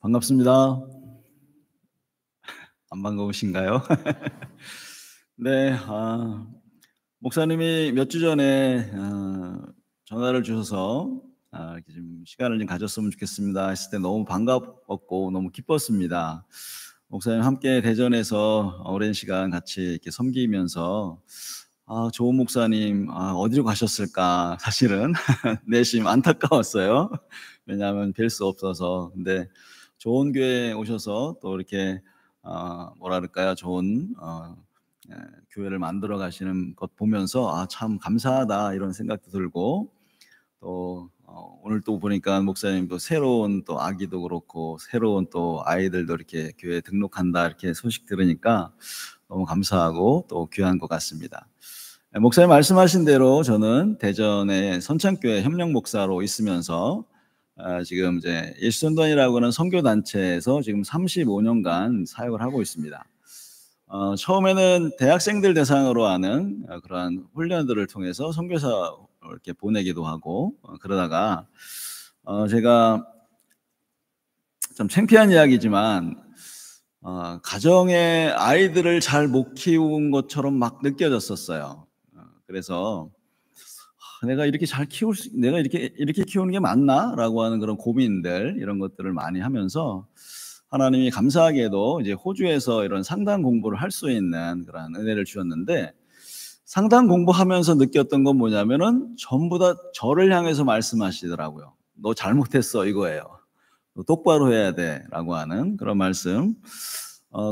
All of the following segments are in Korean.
반갑습니다. 안 반가우신가요? 네. 목사님이 몇 주 전에 전화를 주셔서 이렇게 좀 "시간을 좀 가졌으면 좋겠습니다." 했을 때 너무 반가웠고 너무 기뻤습니다. 목사님 함께 대전에서 오랜 시간 같이 이렇게 섬기면서 좋은 목사님 어디로 가셨을까 사실은 내심 안타까웠어요. 왜냐하면 뵐 수 없어서. 근데 좋은 교회에 오셔서 또 이렇게 뭐라 그럴까요? 좋은 예 교회를 만들어 가시는 것 보면서 '아 참 감사하다.' 이런 생각도 들고 또 오늘 또 보니까 목사님도 새로운 또 아기도 그렇고 새로운 또 아이들도 이렇게 교회에 등록한다 이렇게 소식 들으니까 너무 감사하고 또 귀한 것 같습니다. 예 목사님 말씀하신 대로 저는 대전의 선창교회 협력 목사로 있으면서 지금 이제 예수전도단이라고 하는 선교 단체에서 지금 35 년간 사역을 하고 있습니다. 처음에는 대학생들 대상으로 하는 그러한 훈련들을 통해서 선교사 이렇게 보내기도 하고 그러다가 제가 좀 창피한 이야기지만 가정의 아이들을 잘 못 키운 것처럼 막 느껴졌었어요. 그래서 '내가 이렇게 잘 키울 수 내가 이렇게 키우는 게 맞나?'라고 하는 그런 고민들 이런 것들을 많이 하면서 하나님이 감사하게도 이제 호주에서 이런 상담 공부를 할 수 있는 그런 은혜를 주셨는데 상담 공부하면서 느꼈던 건 뭐냐면은 전부 다 저를 향해서 말씀하시더라고요. "너 잘못했어." 이거예요. "너 똑바로 해야 돼."라고 하는 그런 말씀.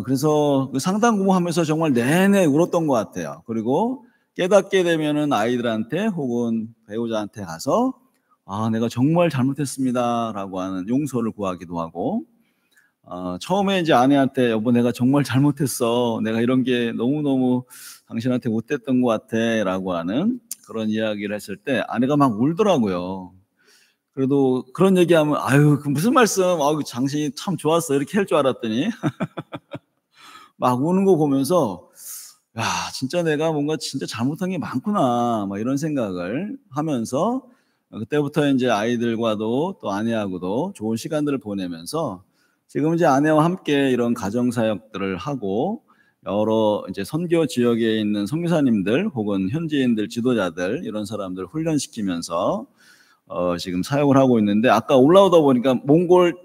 그래서 그 상담 공부하면서 정말 내내 울었던 것 같아요. 그리고 깨닫게 되면은 아이들한테 혹은 배우자한테 가서 내가 정말 잘못했습니다."라고 하는 용서를 구하기도 하고 처음에 이제 아내한테 "여보 내가 정말 잘못했어. 내가 이런 게 너무너무 당신한테 못했던 것 같아."라고 하는 그런 이야기를 했을 때 아내가 막 울더라고요. 그래도 그런 얘기하면 "아유 그 무슨 말씀. 아유 당신이 참 좋았어." 이렇게 할 줄 알았더니 막 우는 거 보면서 '야 진짜 내가 뭔가 진짜 잘못한 게 많구나.' 막 이런 생각을 하면서 그때부터 인제 아이들과도 또 아내하고도 좋은 시간들을 보내면서 지금 이제 아내와 함께 이런 가정 사역들을 하고 여러 이제 선교 지역에 있는 선교사님들 혹은 현지인들 지도자들 이런 사람들 훈련시키면서 지금 사역을 하고 있는데 아까 올라오다 보니까 몽골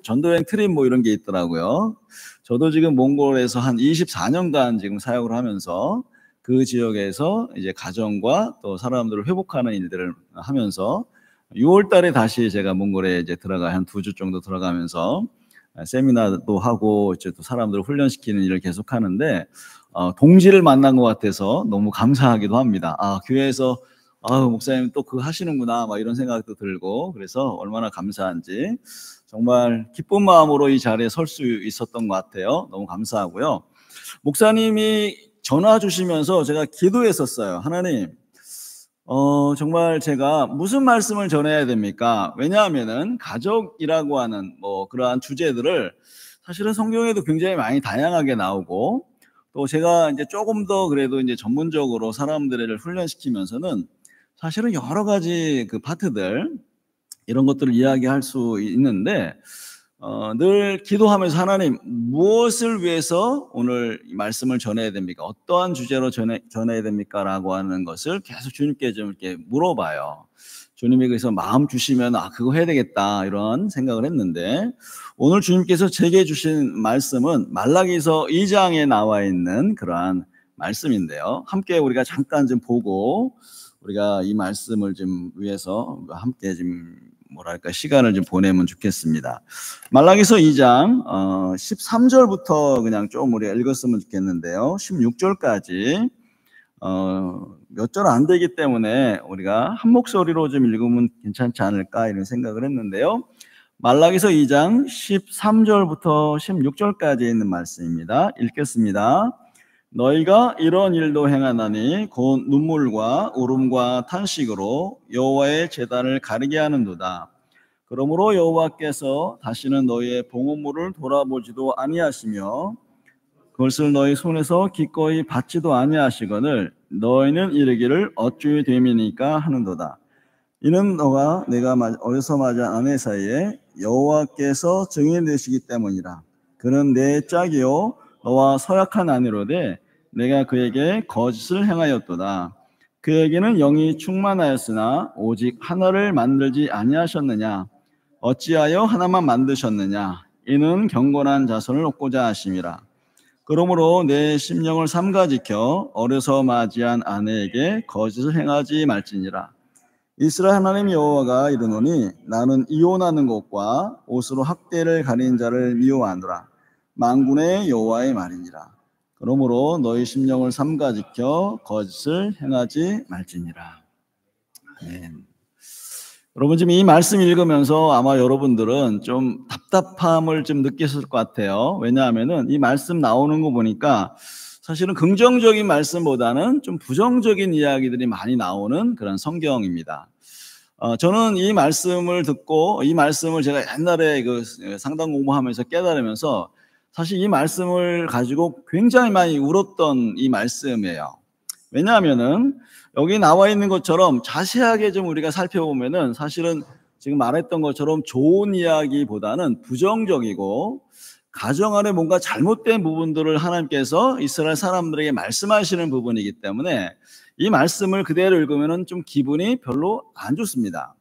전도행 트립 뭐 이런 게 있더라고요. 저도 지금 몽골에서 한 24 년간 지금 사역을 하면서 그 지역에서 이제 가정과 또 사람들을 회복하는 일들을 하면서 6월 달에 다시 제가 몽골에 이제 한 2주 정도 들어가면서 세미나도 하고 이제 또 사람들을 훈련시키는 일을 계속하는데 동지를 만난 것 같아서 너무 감사하기도 합니다. 교회에서 '아유 목사님 또 그거 하시는구나.' 막 이런 생각도 들고 그래서 얼마나 감사한지 정말 기쁜 마음으로 이 자리에 설 수 있었던 것 같아요. 너무 감사하고요. 목사님이 전화 주시면서 제가 기도했었어요. "하나님 정말 제가 무슨 말씀을 전해야 됩니까?" 왜냐하면은 가족이라고 하는 뭐 그러한 주제들을 사실은 성경에도 굉장히 많이 다양하게 나오고 또 제가 인제 쪼금 더 그래도 인제 전문적으로 사람들을 훈련시키면서는 사실은 여러 가지 그 파트들 이런 것들을 이야기할 수 있는데 늘 기도하면서 '하나님 무엇을 위해서 오늘 이 말씀을 전해야 됩니까? 어떠한 주제로 전해야 됩니까?'라고 하는 것을 계속 주님께 좀 이렇게 물어봐요. 주님이 그래서 마음 주시면 '아 그거 해야 되겠다.' 이런 생각을 했는데 오늘 주님께서 제게 주신 말씀은 말라기서 2 장에 나와 있는 그러한 말씀인데요. 함께 우리가 잠깐 좀 보고 우리가 이 말씀을 좀 위해서 함께 좀 뭐랄까 시간을 좀 보내면 좋겠습니다. 말라기서 2장 13 절부터 그냥 좀 우리가 읽었으면 좋겠는데요. 16 절까지 몇 절 안 되기 때문에 우리가 한 목소리로 좀 읽으면 괜찮지 않을까 이런 생각을 했는데요. 말라기서 2장 13 절부터 16 절까지 있는 말씀입니다. 읽겠습니다. 너희가 이런 일도 행하나니 곧 눈물과 울음과 탄식으로 여호와의 제단을 가리게 하는도다. 그러므로 여호와께서 다시는 너희의 봉헌물을 돌아보지도 아니하시며 그것을 너희 손에서 기꺼이 받지도 아니하시거늘 너희는 이르기를 어찌 됨이니까 하는도다. 이는 너가 내가 어려서 맞이한 아내 사이에 여호와께서 증인 되시기 때문이라. 그는 내 짝이요 너와 서약한 아내로되 내가 그에게 거짓을 행하였도다. 그에게는 영이 충만하였으나 오직 하나를 만들지 아니하셨느냐? 어찌하여 하나만 만드셨느냐? 이는 경건한 자손을 얻고자 하심이라. 그러므로 내 심령을 삼가 지켜 어려서 맞이한 아내에게 거짓을 행하지 말지니라. 이스라엘 하나님 여호와가 이르노니 나는 이혼하는 것과 옷으로 학대를 가린 자를 미워하노라. 만군의 여호와의 말이니라. 그러므로 너희 심령을 삼가 지켜 거짓을 행하지 말지니라. 아멘. 여러분 지금 이 말씀 읽으면서 아마 여러분들은 좀 답답함을 좀 느끼셨을 것 같아요. 왜냐하면은 이 말씀 나오는 거 보니까 사실은 긍정적인 말씀보다는 좀 부정적인 이야기들이 많이 나오는 그런 성경입니다. 저는 이 말씀을 듣고 이 말씀을 제가 옛날에 그 상담 공부하면서 깨달으면서 사실 이 말씀을 가지고 굉장히 많이 울었던 이 말씀이에요. 왜냐하면은 여기 나와 있는 것처럼 자세하게 좀 우리가 살펴보면은 사실은 지금 말했던 것처럼 좋은 이야기보다는 부정적이고 가정 안에 뭔가 잘못된 부분들을 하나님께서 이스라엘 사람들에게 말씀하시는 부분이기 때문에 이 말씀을 그대로 읽으면은 좀 기분이 별로 안 좋습니다.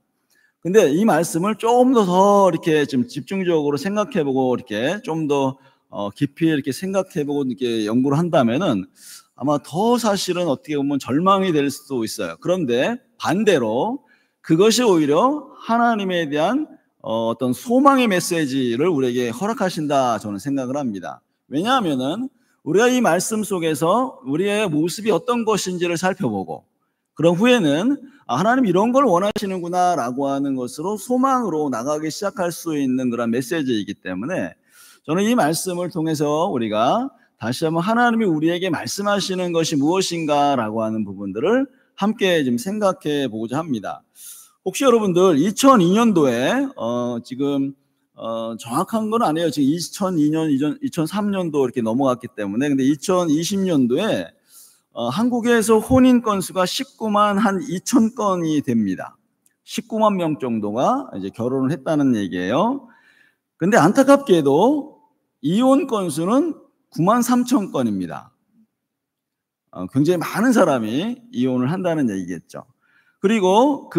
근데 이 말씀을 조금 더 이렇게 좀 집중적으로 생각해보고 이렇게 좀 더 깊이 이렇게 생각해보고 이렇게 연구를 한다면은 아마 더 사실은 어떻게 보면 절망이 될 수도 있어요. 그런데 반대로 그것이 오히려 하나님에 대한 어떤 소망의 메시지를 우리에게 허락하신다 저는 생각을 합니다. 왜냐하면은 우리가 이 말씀 속에서 우리의 모습이 어떤 것인지를 살펴보고 그런 후에는 하나님 이런 걸 원하시는구나 라고 하는 것으로 소망으로 나가기 시작할 수 있는 그런 메시지이기 때문에 저는 이 말씀을 통해서 우리가 다시 한번 하나님이 우리에게 말씀하시는 것이 무엇인가 라고 하는 부분들을 함께 좀 생각해 보고자 합니다. 혹시 여러분들 2002년도에 지금 정확한 건 아니에요. 지금 2002년, 2003년도 이렇게 넘어갔기 때문에 근데 2020년도에 한국에서 혼인 건수가 19만 한 2천 건이 됩니다. 19만 명 정도가 이제 결혼을 했다는 얘기예요. 근데 안타깝게도 이혼 건수는 9만 3천 건입니다. 굉장히 많은 사람이 이혼을 한다는 얘기겠죠. 그리고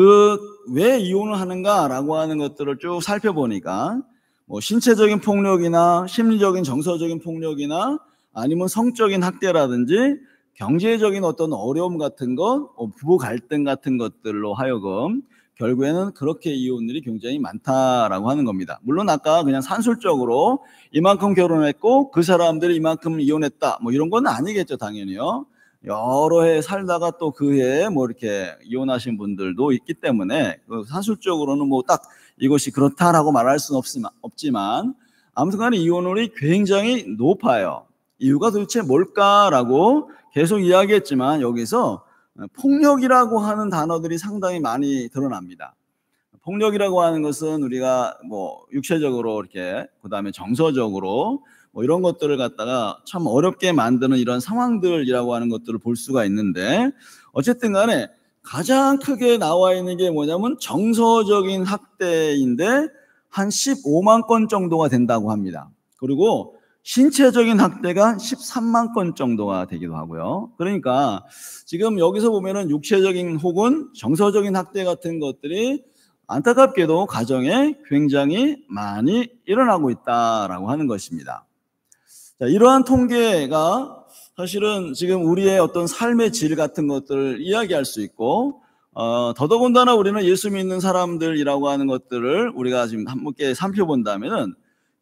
왜 이혼을 하는가라고 하는 것들을 쭉 살펴보니까 뭐 신체적인 폭력이나 심리적인 정서적인 폭력이나 아니면 성적인 학대라든지 경제적인 어떤 어려움 같은 것, 부부 갈등 같은 것들로 하여금 결국에는 그렇게 이혼율이 굉장히 많다라고 하는 겁니다. 물론 아까 그냥 산술적으로 이만큼 결혼했고 그 사람들이 이만큼 이혼했다 뭐 이런 건 아니겠죠, 당연히요. 여러 해 살다가 또 그 해에 뭐 이렇게 이혼하신 분들도 있기 때문에 산술적으로는 뭐 딱 이것이 그렇다라고 말할 수는 없지만 아무튼 간에 이혼율이 굉장히 높아요. 이유가 도대체 뭘까라고 계속 이야기했지만 여기서 폭력이라고 하는 단어들이 상당히 많이 드러납니다. 폭력이라고 하는 것은 우리가 뭐 육체적으로 이렇게 그다음에 정서적으로 뭐 이런 것들을 갖다가 참 어렵게 만드는 이런 상황들이라고 하는 것들을 볼 수가 있는데 어쨌든 간에 가장 크게 나와 있는 게 뭐냐면 정서적인 학대인데 한 15만 건 정도가 된다고 합니다. 그리고 신체적인 학대가 13만 건 정도가 되기도 하고요. 그러니까 지금 여기서 보면은 육체적인 혹은 정서적인 학대 같은 것들이 안타깝게도 가정에 굉장히 많이 일어나고 있다라고 하는 것입니다. 자, 이러한 통계가 사실은 지금 우리의 어떤 삶의 질 같은 것들을 이야기할 수 있고 더더군다나 우리는 예수 믿는 사람들이라고 하는 것들을 우리가 지금 함께 살펴본다면은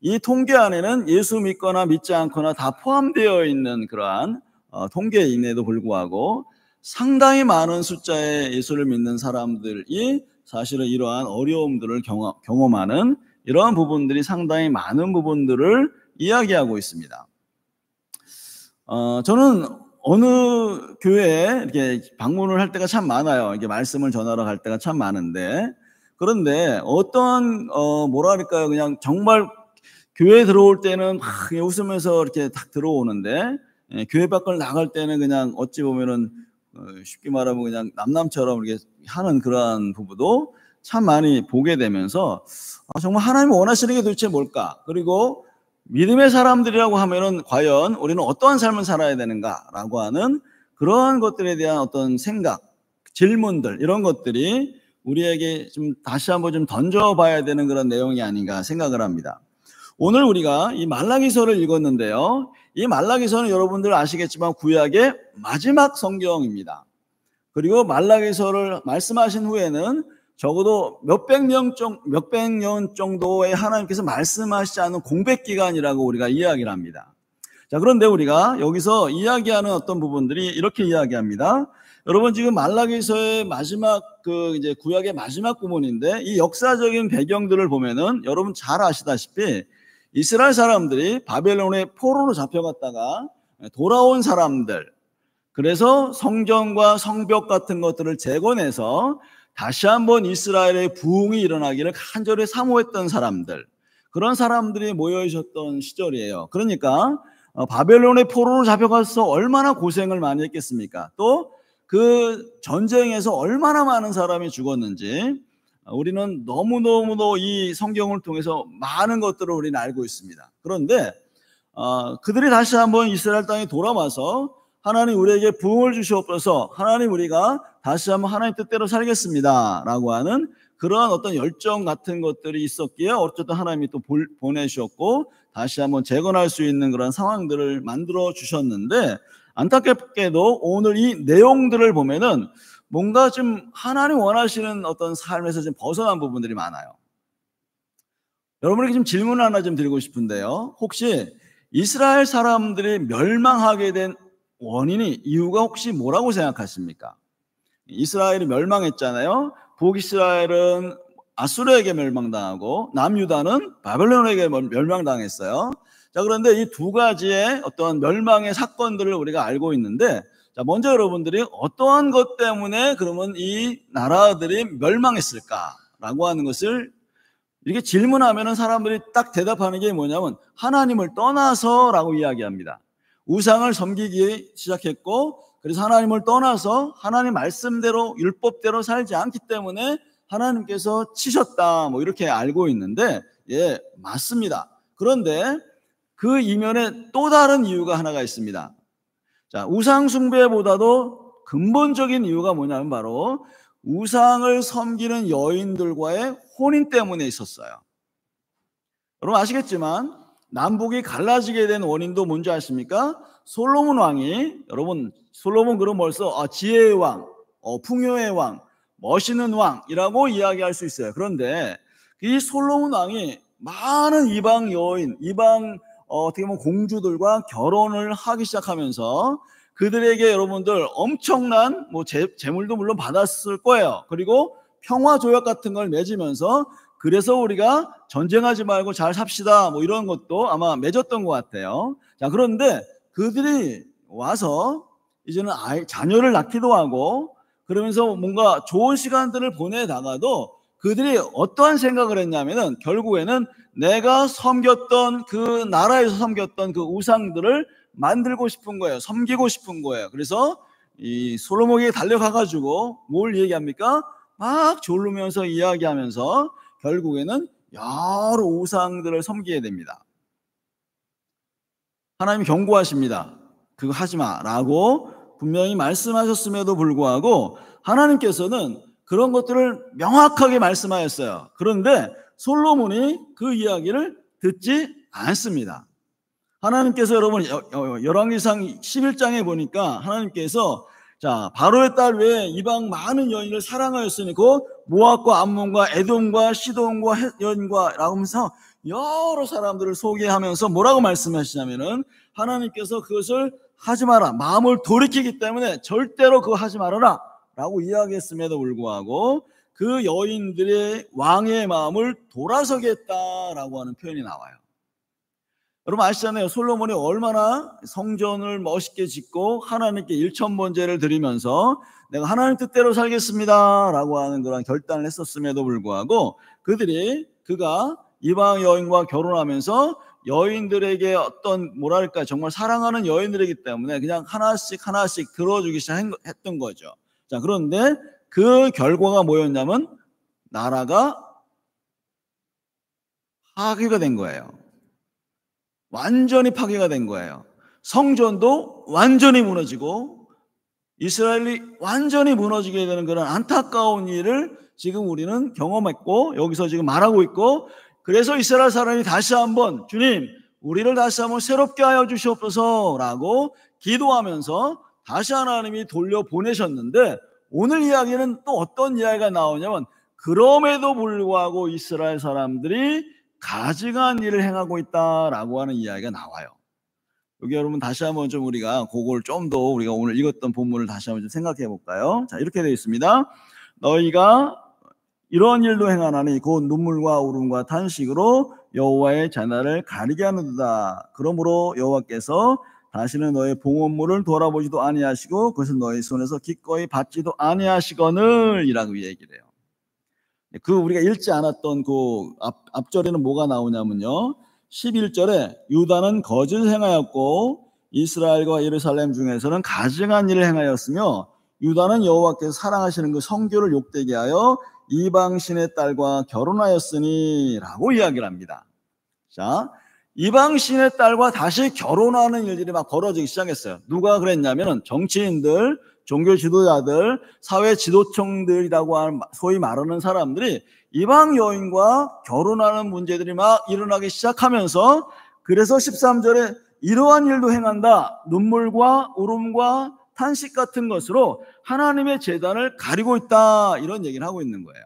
이 통계 안에는 예수 믿거나 믿지 않거나 다 포함되어 있는 그러한 통계임에도 불구하고 상당히 많은 숫자의 예수를 믿는 사람들이 사실은 이러한 어려움들을 경험하는 이러한 부분들이 상당히 많은 부분들을 이야기하고 있습니다. 저는 어느 교회에 이렇게 방문을 할 때가 참 많아요. 이게 말씀을 전하러 갈 때가 참 많은데 그런데 어떤 뭐랄까요, 그냥 정말 교회에 들어올 때는 막 웃으면서 이렇게 딱 들어오는데 교회 밖을 나갈 때는 그냥 어찌 보면은 쉽게 말하면 그냥 남남처럼 이렇게 하는 그러한 부부도 참 많이 보게 되면서 정말 하나님이 원하시는 게 도대체 뭘까? 그리고 믿음의 사람들이라고 하면은 과연 우리는 어떠한 삶을 살아야 되는가라고 하는 그러한 것들에 대한 어떤 생각, 질문들 이런 것들이 우리에게 좀 다시 한번 좀 던져봐야 되는 그런 내용이 아닌가 생각을 합니다. 오늘 우리가 이 말라기서를 읽었는데요. 이 말라기서는 여러분들 아시겠지만 구약의 마지막 성경입니다. 그리고 말라기서를 말씀하신 후에는 적어도 몇백 년 정도의 하나님께서 말씀하시지 않은 공백 기간이라고 우리가 이야기를 합니다. 자, 그런데 우리가 여기서 이야기하는 어떤 부분들이 이렇게 이야기합니다. 여러분 지금 말라기서의 마지막 이제 구약의 마지막 부분인데 이 역사적인 배경들을 보면은 여러분 잘 아시다시피 이스라엘 사람들이 바벨론의 포로로 잡혀갔다가 돌아온 사람들, 그래서 성전과 성벽 같은 것들을 재건해서 다시 한번 이스라엘의 부흥이 일어나기를 간절히 사모했던 사람들, 그런 사람들이 모여 있었던 시절이에요. 그러니까 바벨론의 포로로 잡혀가서 얼마나 고생을 많이 했겠습니까? 또 그 전쟁에서 얼마나 많은 사람이 죽었는지 우리는 너무너무도 이 성경을 통해서 많은 것들을 우리는 알고 있습니다. 그런데 그들이 다시 한번 이스라엘 땅에 돌아와서 하나님 우리에게 부흥을 주시옵소서, 하나님 우리가 다시 한번 하나님 뜻대로 살겠습니다 라고 하는 그러한 어떤 열정 같은 것들이 있었기에 어쨌든 하나님이 또 보내주셨고 다시 한번 재건할 수 있는 그런 상황들을 만들어 주셨는데, 안타깝게도 오늘 이 내용들을 보면은 뭔가 좀 하나님 원하시는 어떤 삶에서 좀 벗어난 부분들이 많아요. 여러분에게 좀 질문을 하나 좀 드리고 싶은데요. 혹시 이스라엘 사람들이 멸망하게 된 원인이, 이유가 혹시 뭐라고 생각하십니까? 이스라엘이 멸망했잖아요. 북이스라엘은 아수르에게 멸망당하고 남유다는 바벨론에게 멸망당했어요. 자, 그런데 이 두 가지의 어떤 멸망의 사건들을 우리가 알고 있는데, 자, 먼저 여러분들이 어떠한 것 때문에 그러면 이 나라들이 멸망했을까라고 하는 것을 이렇게 질문하면 사람들이 딱 대답하는 게 뭐냐면 하나님을 떠나서라고 이야기합니다. 우상을 섬기기 시작했고, 그래서 하나님을 떠나서 하나님 말씀대로 율법대로 살지 않기 때문에 하나님께서 치셨다, 뭐 이렇게 알고 있는데, 예, 맞습니다. 그런데 그 이면에 또 다른 이유가 하나가 있습니다. 자, 우상 숭배보다도 근본적인 이유가 뭐냐면 바로 우상을 섬기는 여인들과의 혼인 때문에 있었어요. 여러분 아시겠지만 남북이 갈라지게 된 원인도 뭔지 아십니까? 솔로몬 왕이, 여러분 솔로몬 그럼 벌써 지혜의 왕, 풍요의 왕, 멋있는 왕이라고 이야기할 수 있어요. 그런데 이 솔로몬 왕이 많은 이방 여인, 이방 어떻게 보면 공주들과 결혼을 하기 시작하면서 그들에게 여러분들 엄청난 재물도 물론 받았을 거예요. 그리고 평화 조약 같은 걸 맺으면서 그래서 우리가 전쟁하지 말고 잘 삽시다, 뭐 이런 것도 아마 맺었던 것 같아요. 자, 그런데 그들이 와서 이제는 자녀를 낳기도 하고 그러면서 뭔가 좋은 시간들을 보내다가도 그들이 어떠한 생각을 했냐면은 결국에는 내가 섬겼던 그 나라에서 섬겼던 그 우상들을 만들고 싶은 거예요. 섬기고 싶은 거예요. 그래서 이 솔로몬에게 달려가가지고 뭘 얘기합니까? 막 졸르면서 이야기하면서 결국에는 여러 우상들을 섬기게 됩니다. 하나님이 경고하십니다. 그거 하지 마라고 분명히 말씀하셨음에도 불구하고 하나님께서는 그런 것들을 명확하게 말씀하였어요. 그런데 솔로몬이 그 이야기를 듣지 않습니다. 하나님께서 여러분 열왕기상 11장에 보니까 하나님께서 자, 바로의 딸 외에 이방 많은 여인을 사랑하였으니 곧 모압과 암몬과 에돔과 시돈과 헷연과 라고 하면서 여러 사람들을 소개하면서 뭐라고 말씀하시냐면은 하나님께서 그것을 하지 마라, 마음을 돌이키기 때문에 절대로 그거 하지 말아라 라고 이야기했음에도 불구하고 그 여인들의 왕의 마음을 돌아서겠다라고 하는 표현이 나와요. 여러분 아시잖아요. 솔로몬이 얼마나 성전을 멋있게 짓고 하나님께 일천번제를 드리면서 내가 하나님 뜻대로 살겠습니다 라고 하는 그런 결단을 했었음에도 불구하고 그가 이방 여인과 결혼하면서 여인들에게 어떤 뭐랄까 정말 사랑하는 여인들이기 때문에 그냥 하나씩 하나씩 들어주기 시작했던 거죠. 자, 그런데 그 결과가 뭐였냐면 나라가 파괴가 된 거예요. 완전히 파괴가 된 거예요. 성전도 완전히 무너지고 이스라엘이 완전히 무너지게 되는 그런 안타까운 일을 지금 우리는 경험했고 여기서 지금 말하고 있고, 그래서 이스라엘 사람이 다시 한번 주님 우리를 다시 한번 새롭게 하여 주시옵소서 라고 기도하면서 다시 하나님이 돌려보내셨는데, 오늘 이야기는 또 어떤 이야기가 나오냐면 그럼에도 불구하고 이스라엘 사람들이 가증한 일을 행하고 있다라고 하는 이야기가 나와요. 여기 여러분 다시 한번 좀 우리가 그걸 좀 더 우리가 오늘 읽었던 본문을 다시 한번 좀 생각해 볼까요? 자, 이렇게 되어 있습니다. 너희가 이런 일도 행하나니 곧 눈물과 울음과 탄식으로 여호와의 잔날을 가리게 하는도다. 그러므로 여호와께서 다시는 너의 봉헌물을 돌아보지도 아니하시고 그것을 너희 손에서 기꺼이 받지도 아니하시거늘 이라고 얘기를 해요. 그 우리가 읽지 않았던 그 앞절에는 뭐가 나오냐면요, 11절에 유다는 거짓을 행하였고 이스라엘과 예루살렘 중에서는 가증한 일을 행하였으며 유다는 여호와께서 사랑하시는 그 성교를 욕되게 하여 이방신의 딸과 결혼하였으니 라고 이야기를 합니다. 자, 이방신의 딸과 다시 결혼하는 일들이 막 벌어지기 시작했어요. 누가 그랬냐면 정치인들, 종교 지도자들, 사회 지도층들이라고 하는 소위 말하는 사람들이 이방 여인과 결혼하는 문제들이 막 일어나기 시작하면서, 그래서 13절에 이러한 일도 행한다. 눈물과 울음과 탄식 같은 것으로 하나님의 제단을 가리고 있다. 이런 얘기를 하고 있는 거예요.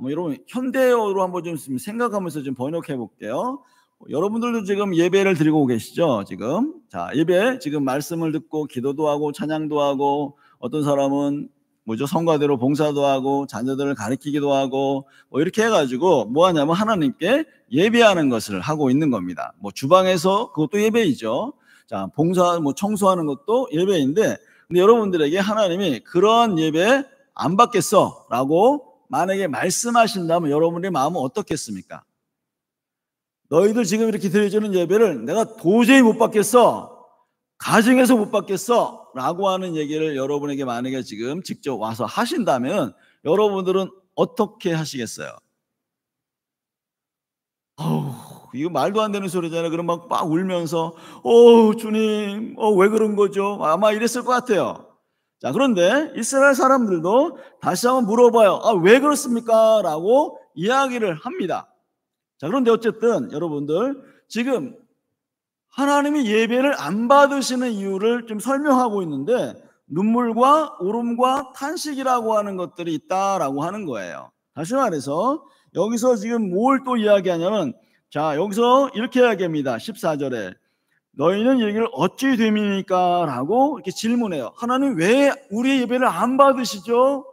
여러분 현대어로 한번 좀 생각하면서 좀 번역해 볼게요. 여러분들도 지금 예배를 드리고 계시죠? 지금 자, 예배 지금 말씀을 듣고 기도도 하고 찬양도 하고, 어떤 사람은 성가대로 봉사도 하고 자녀들을 가르치기도 하고 이렇게 해가지고 뭐 하냐면 하나님께 예배하는 것을 하고 있는 겁니다. 주방에서 그것도 예배이죠. 자, 봉사 청소하는 것도 예배인데, 근데 여러분들에게 하나님이 그런 예배 안 받겠어 라고 만약에 말씀하신다면 여러분의 마음은 어떻겠습니까? 너희들 지금 이렇게 드려주는 예배를 내가 도저히 못 받겠어, 가정에서 못 받겠어 라고 하는 얘기를 여러분에게 만약에 지금 직접 와서 하신다면 여러분들은 어떻게 하시겠어요? 이거 말도 안 되는 소리잖아요. 그럼 막 울면서 주님 왜 그런 거죠? 아마 이랬을 것 같아요. 자, 그런데 이스라엘 사람들도 다시 한번 물어봐요. 왜 그렇습니까? 라고 이야기를 합니다. 자, 그런데 어쨌든 여러분들 지금 하나님이 예배를 안 받으시는 이유를 좀 설명하고 있는데, 눈물과 울음과 탄식이라고 하는 것들이 있다라고 하는 거예요. 다시 말해서 여기서 지금 뭘 또 이야기하냐면, 자, 여기서 이렇게 이야기합니다. 14절에 너희는 이르기를 어찌 됨이니까 라고 이렇게 질문해요. 하나님 왜 우리의 예배를 안 받으시죠?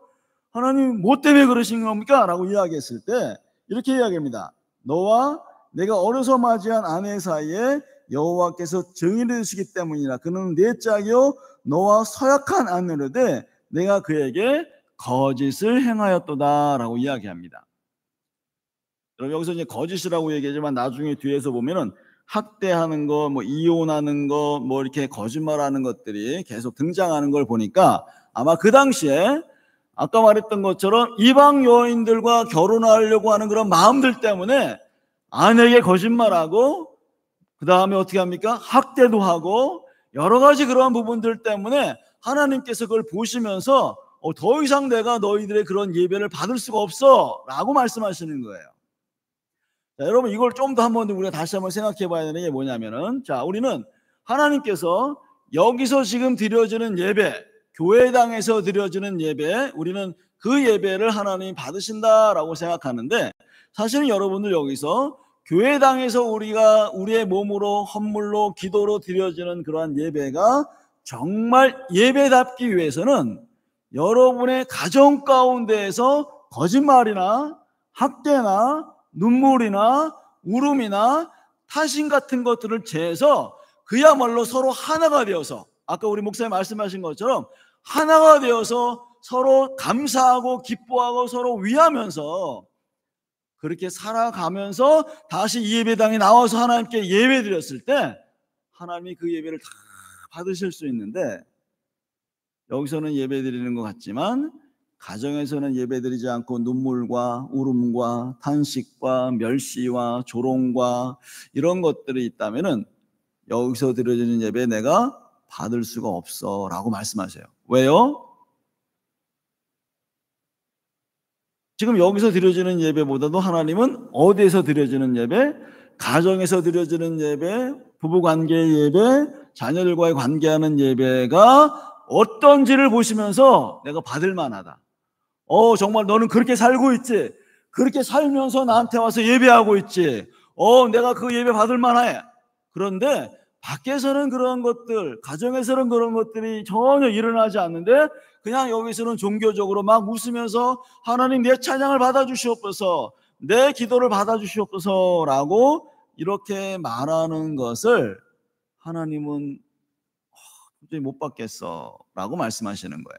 하나님 뭐 때문에 그러신 겁니까? 라고 이야기했을 때 이렇게 이야기합니다. 너와 내가 어려서 맞이한 아내 사이에 여호와께서 증인을 주시기 때문이라. 그는 내 짝이요 너와 서약한 아내로되 내가 그에게 거짓을 행하였도다 라고 이야기합니다. 여러분 여기서 이제 거짓이라고 얘기하지만 나중에 뒤에서 보면은 학대하는 거, 이혼하는 거, 이렇게 거짓말하는 것들이 계속 등장하는 걸 보니까 아마 그 당시에 아까 말했던 것처럼 이방 여인들과 결혼하려고 하는 그런 마음들 때문에 아내에게 거짓말하고 그 다음에 어떻게 합니까? 학대도 하고 여러 가지 그러한 부분들 때문에 하나님께서 그걸 보시면서 더 이상 내가 너희들의 그런 예배를 받을 수가 없어 라고 말씀하시는 거예요. 자, 여러분 이걸 좀 더 한번 우리가 다시 한번 생각해 봐야 되는 게 뭐냐면은, 자, 우리는 하나님께서 여기서 지금 드려지는 예배, 교회당에서 드려지는 예배, 우리는 그 예배를 하나님이 받으신다라고 생각하는데, 사실은 여러분들 여기서 교회당에서 우리가 우리의 몸으로 헌물로 기도로 드려지는 그러한 예배가 정말 예배답기 위해서는 여러분의 가정 가운데에서 거짓말이나 학대나 눈물이나 울음이나 타신 같은 것들을 제해서 그야말로 서로 하나가 되어서, 아까 우리 목사님 말씀하신 것처럼 하나가 되어서 서로 감사하고 기뻐하고 서로 위하면서 그렇게 살아가면서 다시 이 예배당에 나와서 하나님께 예배 드렸을 때 하나님이 그 예배를 다 받으실 수 있는데, 여기서는 예배 드리는 것 같지만 가정에서는 예배 드리지 않고 눈물과 울음과 탄식과 멸시와 조롱과 이런 것들이 있다면은 여기서 드려지는 예배 내가 받을 수가 없어 라고 말씀하세요. 왜요? 지금 여기서 드려지는 예배보다도 하나님은 어디에서 드려지는 예배? 가정에서 드려지는 예배, 부부관계의 예배, 자녀들과의 관계하는 예배가 어떤지를 보시면서 내가 받을 만하다. 정말 너는 그렇게 살고 있지? 그렇게 살면서 나한테 와서 예배하고 있지? 내가 그 예배 받을 만해. 그런데 밖에서는 그런 것들, 가정에서는 그런 것들이 전혀 일어나지 않는데 그냥 여기서는 종교적으로 막 웃으면서 하나님 내 찬양을 받아주시옵소서, 내 기도를 받아주시옵소서 라고 이렇게 말하는 것을 하나님은 도저히 못 받겠어 라고 말씀하시는 거예요.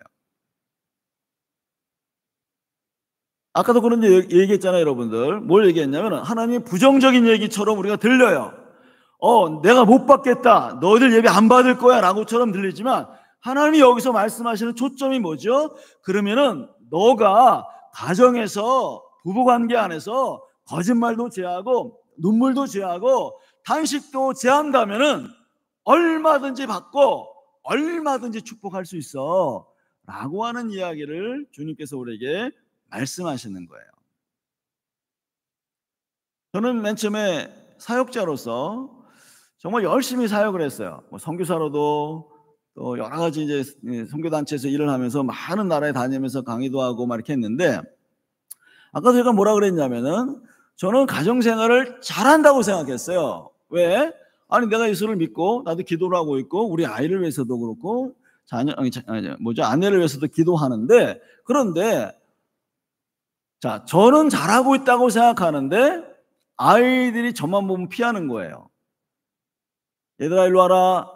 아까도 그런 얘기했잖아요, 여러분들. 뭘 얘기했냐면 하나님의 부정적인 얘기처럼 우리가 들려요. 내가 못 받겠다, 너희들 예배 안 받을 거야 라고처럼 들리지만 하나님이 여기서 말씀하시는 초점이 뭐죠? 그러면은 너가 가정에서, 부부관계 안에서 거짓말도 제하고 눈물도 제하고 단식도 제한다면은 얼마든지 받고 얼마든지 축복할 수 있어 라고 하는 이야기를 주님께서 우리에게 말씀하시는 거예요. 저는 맨 처음에 사역자로서 정말 열심히 사역을 했어요. 선교사로도 또 여러 가지 이제 선교단체에서 일을 하면서 많은 나라에 다니면서 강의도 하고 막 이렇게 했는데, 아까 제가 뭐라 그랬냐면은 저는 가정생활을 잘한다고 생각했어요. 왜? 아니 내가 예수를 믿고 나도 기도를 하고 있고 우리 아이를 위해서도 그렇고 아내를 위해서도 기도하는데, 그런데 자, 저는 잘하고 있다고 생각하는데 아이들이 저만 보면 피하는 거예요. 얘들아 일로 와라,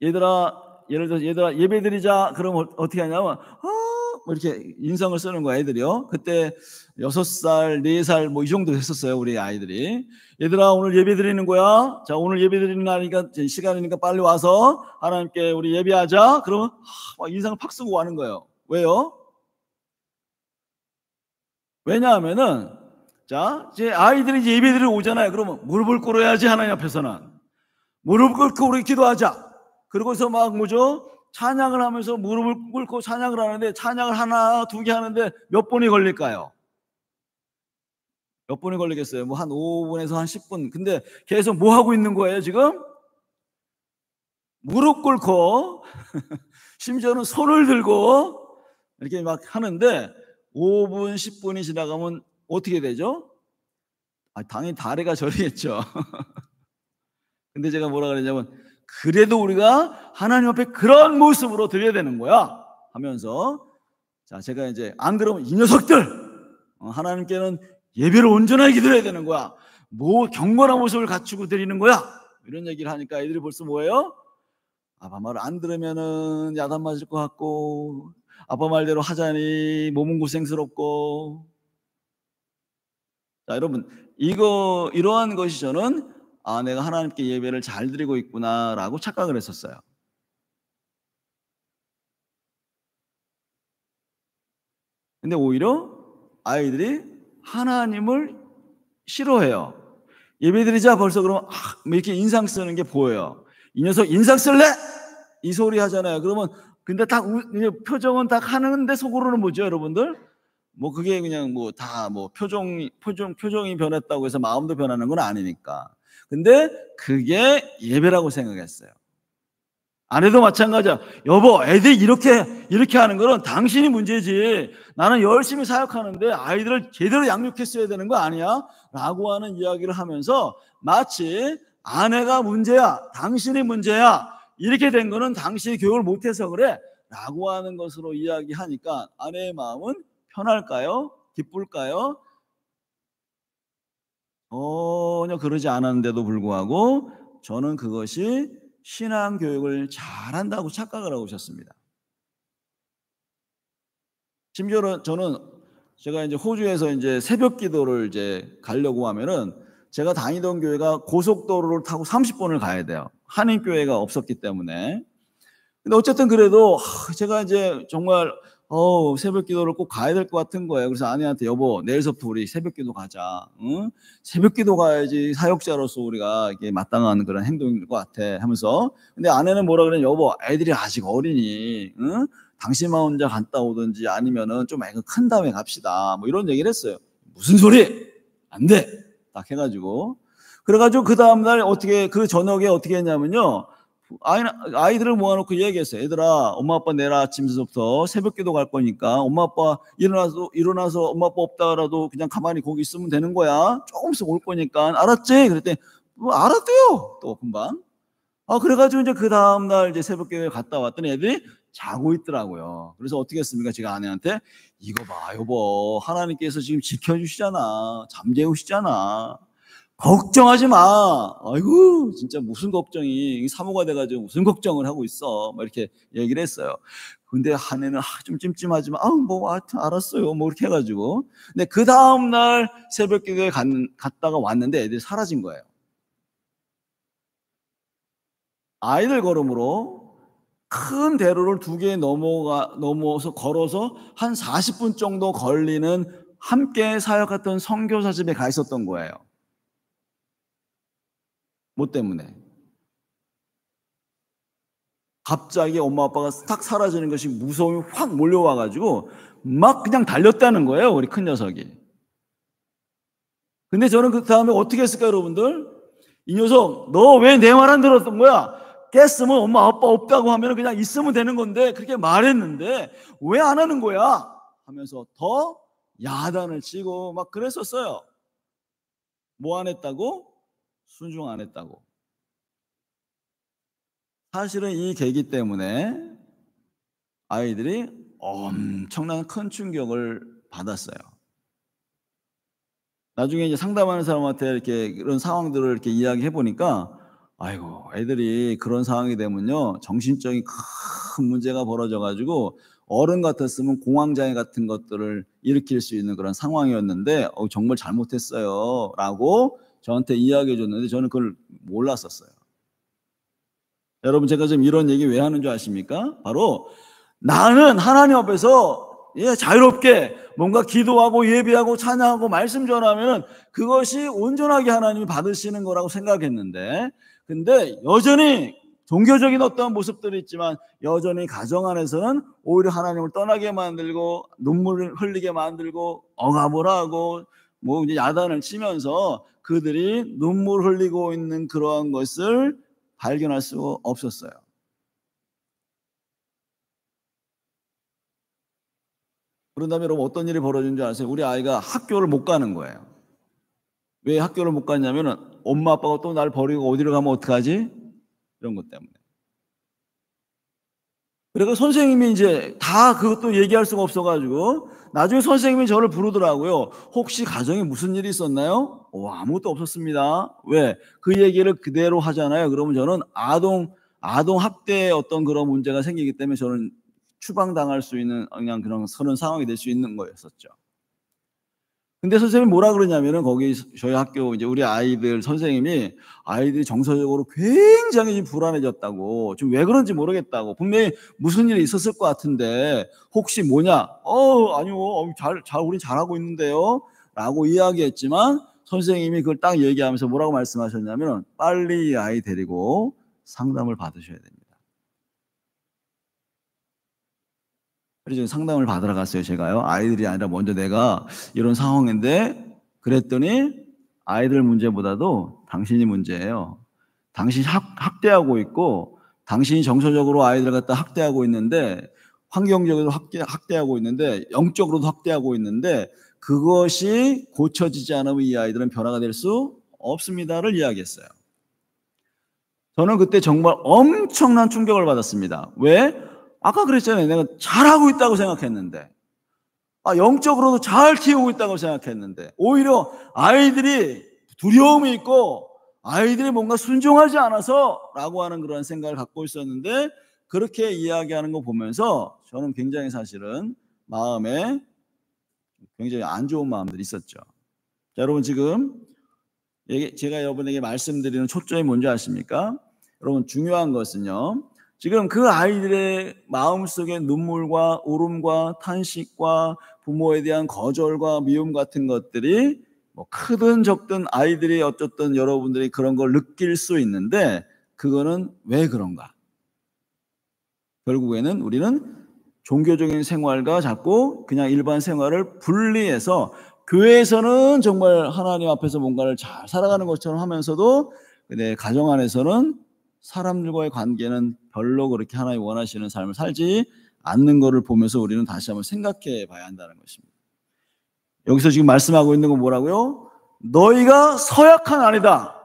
얘들아, 예를 들어서 얘들아 예배 드리자 그러면 어떻게 하냐면 뭐 이렇게 인상을 쓰는 거야, 애들이요. 그때 6살, 4살 뭐 이 정도 됐었어요, 우리 아이들이. 얘들아 오늘 예배 드리는 거야. 자, 오늘 예배 드리는 날이니까 시간이니까 빨리 와서 하나님께 우리 예배하자. 그러면 막 인상을 팍 쓰고 하는 거예요. 왜요? 왜냐하면은 자, 제 아이들이 이제 예배 드리러 오잖아요. 그러면 무릎을 꿇어야지, 하나님 앞에서는. 무릎을 꿇고 우리 기도하자. 그러고서 막 뭐죠? 찬양을 하면서 무릎을 꿇고 찬양을 하는데, 찬양을 하나, 두 개 하는데 몇 분이 걸릴까요? 몇 분이 걸리겠어요? 뭐 한 5분에서 한 10분. 근데 계속 뭐 하고 있는 거예요, 지금? 무릎 꿇고, 심지어는 손을 들고 이렇게 막 하는데 5분, 10분이 지나가면 어떻게 되죠? 당연히 다리가 저리겠죠. 근데 제가 뭐라 그러냐면, 그래도 우리가 하나님 앞에 그런 모습으로 드려야 되는 거야 하면서, 자, 제가 이제 안 그러면 이 녀석들 하나님께는 예배를 온전하게 드려야 되는 거야, 뭐 경건한 모습을 갖추고 드리는 거야, 이런 얘기를 하니까 애들이 벌써 뭐예요? 아빠 말 안 들으면은 야단 맞을 것 같고, 아빠 말대로 하자니 몸은 고생스럽고. 자, 여러분, 이러한 것이 저는 내가 하나님께 예배를 잘 드리고 있구나라고 착각을 했었어요. 근데 오히려 아이들이 하나님을 싫어해요. 예배 드리자 벌써 그러면 뭐 이렇게 인상 쓰는 게 보여요. 이 녀석 인상 쓸래? 이 소리 하잖아요. 그러면 근데 딱 표정은 딱 하는데 속으로는 뭐죠, 여러분들? 뭐 그게 그냥 뭐 다 뭐 표정이 변했다고 해서 마음도 변하는 건 아니니까. 근데 그게 예배라고 생각했어요. 아내도 마찬가지야. 여보, 애들이 이렇게 하는 거는 당신이 문제지. 나는 열심히 사역하는데 아이들을 제대로 양육했어야 되는 거 아니야? 라고 하는 이야기를 하면서 마치 아내가 문제야, 당신이 문제야, 이렇게 된 거는 당신이 교육을 못해서 그래 라고 하는 것으로 이야기하니까 아내의 마음은 편할까요? 기쁠까요? 전혀 그러지 않았는데도 불구하고 저는 그것이 신앙교육을 잘한다고 착각을 하고 있었습니다. 심지어는 저는 제가 이제 호주에서 이제 새벽 기도를 이제 가려고 하면은 제가 다니던 교회가 고속도로를 타고 30분을 가야 돼요. 한인 교회가 없었기 때문에. 근데 어쨌든 그래도 제가 이제 정말 새벽 기도를 꼭 가야 될 것 같은 거예요. 그래서 아내한테 여보, 내일서부터 우리 새벽 기도 가자. 응? 새벽 기도 가야지 사역자로서 우리가 이게 마땅한 그런 행동인 것 같아 하면서. 근데 아내는 뭐라 그래? 여보, 애들이 아직 어리니, 응? 당신만 혼자 갔다 오든지 아니면은 좀 애가 큰 다음에 갑시다. 뭐 이런 얘기를 했어요. 무슨 소리? 안 돼. 딱 해가지고. 그래가지고 그 다음날 그 저녁에 어떻게 했냐면요. 아이들을 모아놓고 얘기했어요. 얘들아, 엄마 아빠 내일 아침부터 새벽 기도 갈 거니까 엄마 아빠 일어나서 엄마 아빠 없다라도 그냥 가만히 거기 있으면 되는 거야. 조금씩 올 거니까. 알았지? 그랬더니 뭐 알았대요. 또 금방. 그래가지고 이제 그 다음날 이제 새벽 기도에 갔다 왔더니 애들이 자고 있더라고요. 그래서 어떻게 했습니까? 제가 아내한테 이거 봐, 여보, 하나님께서 지금 지켜주시잖아. 잠재우시잖아. 걱정하지 마. 아이고, 진짜 무슨 걱정이, 사모가 돼가지고 무슨 걱정을 하고 있어. 뭐 이렇게 얘기를 했어요. 근데 아내는 좀 찜찜하지만, 알았어요. 뭐 이렇게 해가지고. 근데 그 다음날 새벽 기도에 갔다가 왔는데 애들이 사라진 거예요. 아이들 걸음으로 큰 대로를 2개 넘어서 걸어서 한 40분 정도 걸리는 함께 사역했던 선교사 집에 가 있었던 거예요. 뭐 때문에? 갑자기 엄마 아빠가 탁 사라지는 것이 무서움이 확 몰려와가지고 막 그냥 달렸다는 거예요, 우리 큰 녀석이. 근데 저는 그 다음에 어떻게 했을까요, 여러분들? 이 녀석, 너 왜 내 말 안 들었던 거야? 깼으면 엄마 아빠 없다고 하면 그냥 있으면 되는 건데 그렇게 말했는데 왜 안 하는 거야? 하면서 더 야단을 치고 막 그랬었어요. 뭐 안 했다고? 순종 안 했다고. 사실은 이 계기 때문에 아이들이 엄청난 큰 충격을 받았어요. 나중에 이제 상담하는 사람한테 이렇게 그런 상황들을 이렇게 이야기해 보니까 아이고, 애들이 그런 상황이 되면요, 정신적인 큰 문제가 벌어져 가지고 어른 같았으면 공황장애 같은 것들을 일으킬 수 있는 그런 상황이었는데 정말 잘못했어요 라고 저한테 이야기해 줬는데 저는 그걸 몰랐었어요. 여러분, 제가 지금 이런 얘기 왜 하는 줄 아십니까? 바로 나는 하나님 앞에서 자유롭게 뭔가 기도하고 예배하고 찬양하고 말씀 전하면 그것이 온전하게 하나님이 받으시는 거라고 생각했는데, 근데 여전히 종교적인 어떤 모습들이 있지만 여전히 가정 안에서는 오히려 하나님을 떠나게 만들고 눈물을 흘리게 만들고 억압을 하고 뭐 이제 야단을 치면서 그들이 눈물 흘리고 있는 그러한 것을 발견할 수 없었어요. 그런 다음에 여러분 어떤 일이 벌어진 줄 아세요? 우리 아이가 학교를 못 가는 거예요. 왜 학교를 못 갔냐면은 엄마 아빠가 또 날 버리고 어디로 가면 어떡하지? 이런 것 때문에. 그래서 선생님이 이제 다 그것도 얘기할 수가 없어가지고 나중에 선생님이 저를 부르더라고요. 혹시 가정에 무슨 일이 있었나요? 아무것도 없었습니다. 왜? 그 얘기를 그대로 하잖아요. 그러면 저는 아동 학대의 어떤 그런 문제가 생기기 때문에 저는 추방당할 수 있는 그냥 그런 상황이 될 수 있는 거였었죠. 근데 선생님이 뭐라 그러냐면은 거기 저희 학교 이제 우리 아이들 선생님이 아이들이 정서적으로 굉장히 지금 불안해졌다고, 좀 왜 그런지 모르겠다고, 분명히 무슨 일이 있었을 것 같은데 혹시 뭐냐? 아니요, 우리 잘하고 있는데요 라고 이야기했지만 선생님이 그걸 딱 얘기하면서 뭐라고 말씀하셨냐면 빨리 이 아이 데리고 상담을 받으셔야 됩니다. 그래서 상담을 받으러 갔어요. 제가요, 아이들이 아니라 먼저 내가 이런 상황인데, 그랬더니 아이들 문제보다도 당신이 문제예요. 당신이 학대하고 있고 당신이 정서적으로 아이들을 갖다 학대하고 있는데, 환경적으로 학대하고 있는데, 영적으로도 학대하고 있는데 그것이 고쳐지지 않으면 이 아이들은 변화가 될 수 없습니다를 이야기했어요. 저는 그때 정말 엄청난 충격을 받았습니다. 왜? 아까 그랬잖아요. 내가 잘하고 있다고 생각했는데, 영적으로도 잘 키우고 있다고 생각했는데, 오히려 아이들이 두려움이 있고 아이들이 뭔가 순종하지 않아서 라고 하는 그런 생각을 갖고 있었는데, 그렇게 이야기하는 거 보면서 저는 굉장히 사실은 마음에 굉장히 안 좋은 마음들이 있었죠. 자, 여러분 지금 제가 여러분에게 말씀드리는 초점이 뭔지 아십니까? 여러분 중요한 것은요, 지금 그 아이들의 마음속에 눈물과 울음과 탄식과 부모에 대한 거절과 미움 같은 것들이 뭐 크든 적든 아이들이 어쨌든 여러분들이 그런 걸 느낄 수 있는데, 그거는 왜 그런가? 결국에는 우리는 종교적인 생활과 자꾸 그냥 일반 생활을 분리해서, 교회에서는 정말 하나님 앞에서 뭔가를 잘 살아가는 것처럼 하면서도 내 가정 안에서는 사람들과의 관계는 별로 그렇게 하나님 원하시는 삶을 살지 않는 것을 보면서 우리는 다시 한번 생각해 봐야 한다는 것입니다. 여기서 지금 말씀하고 있는 건 뭐라고요? 너희가 서약한 아니다.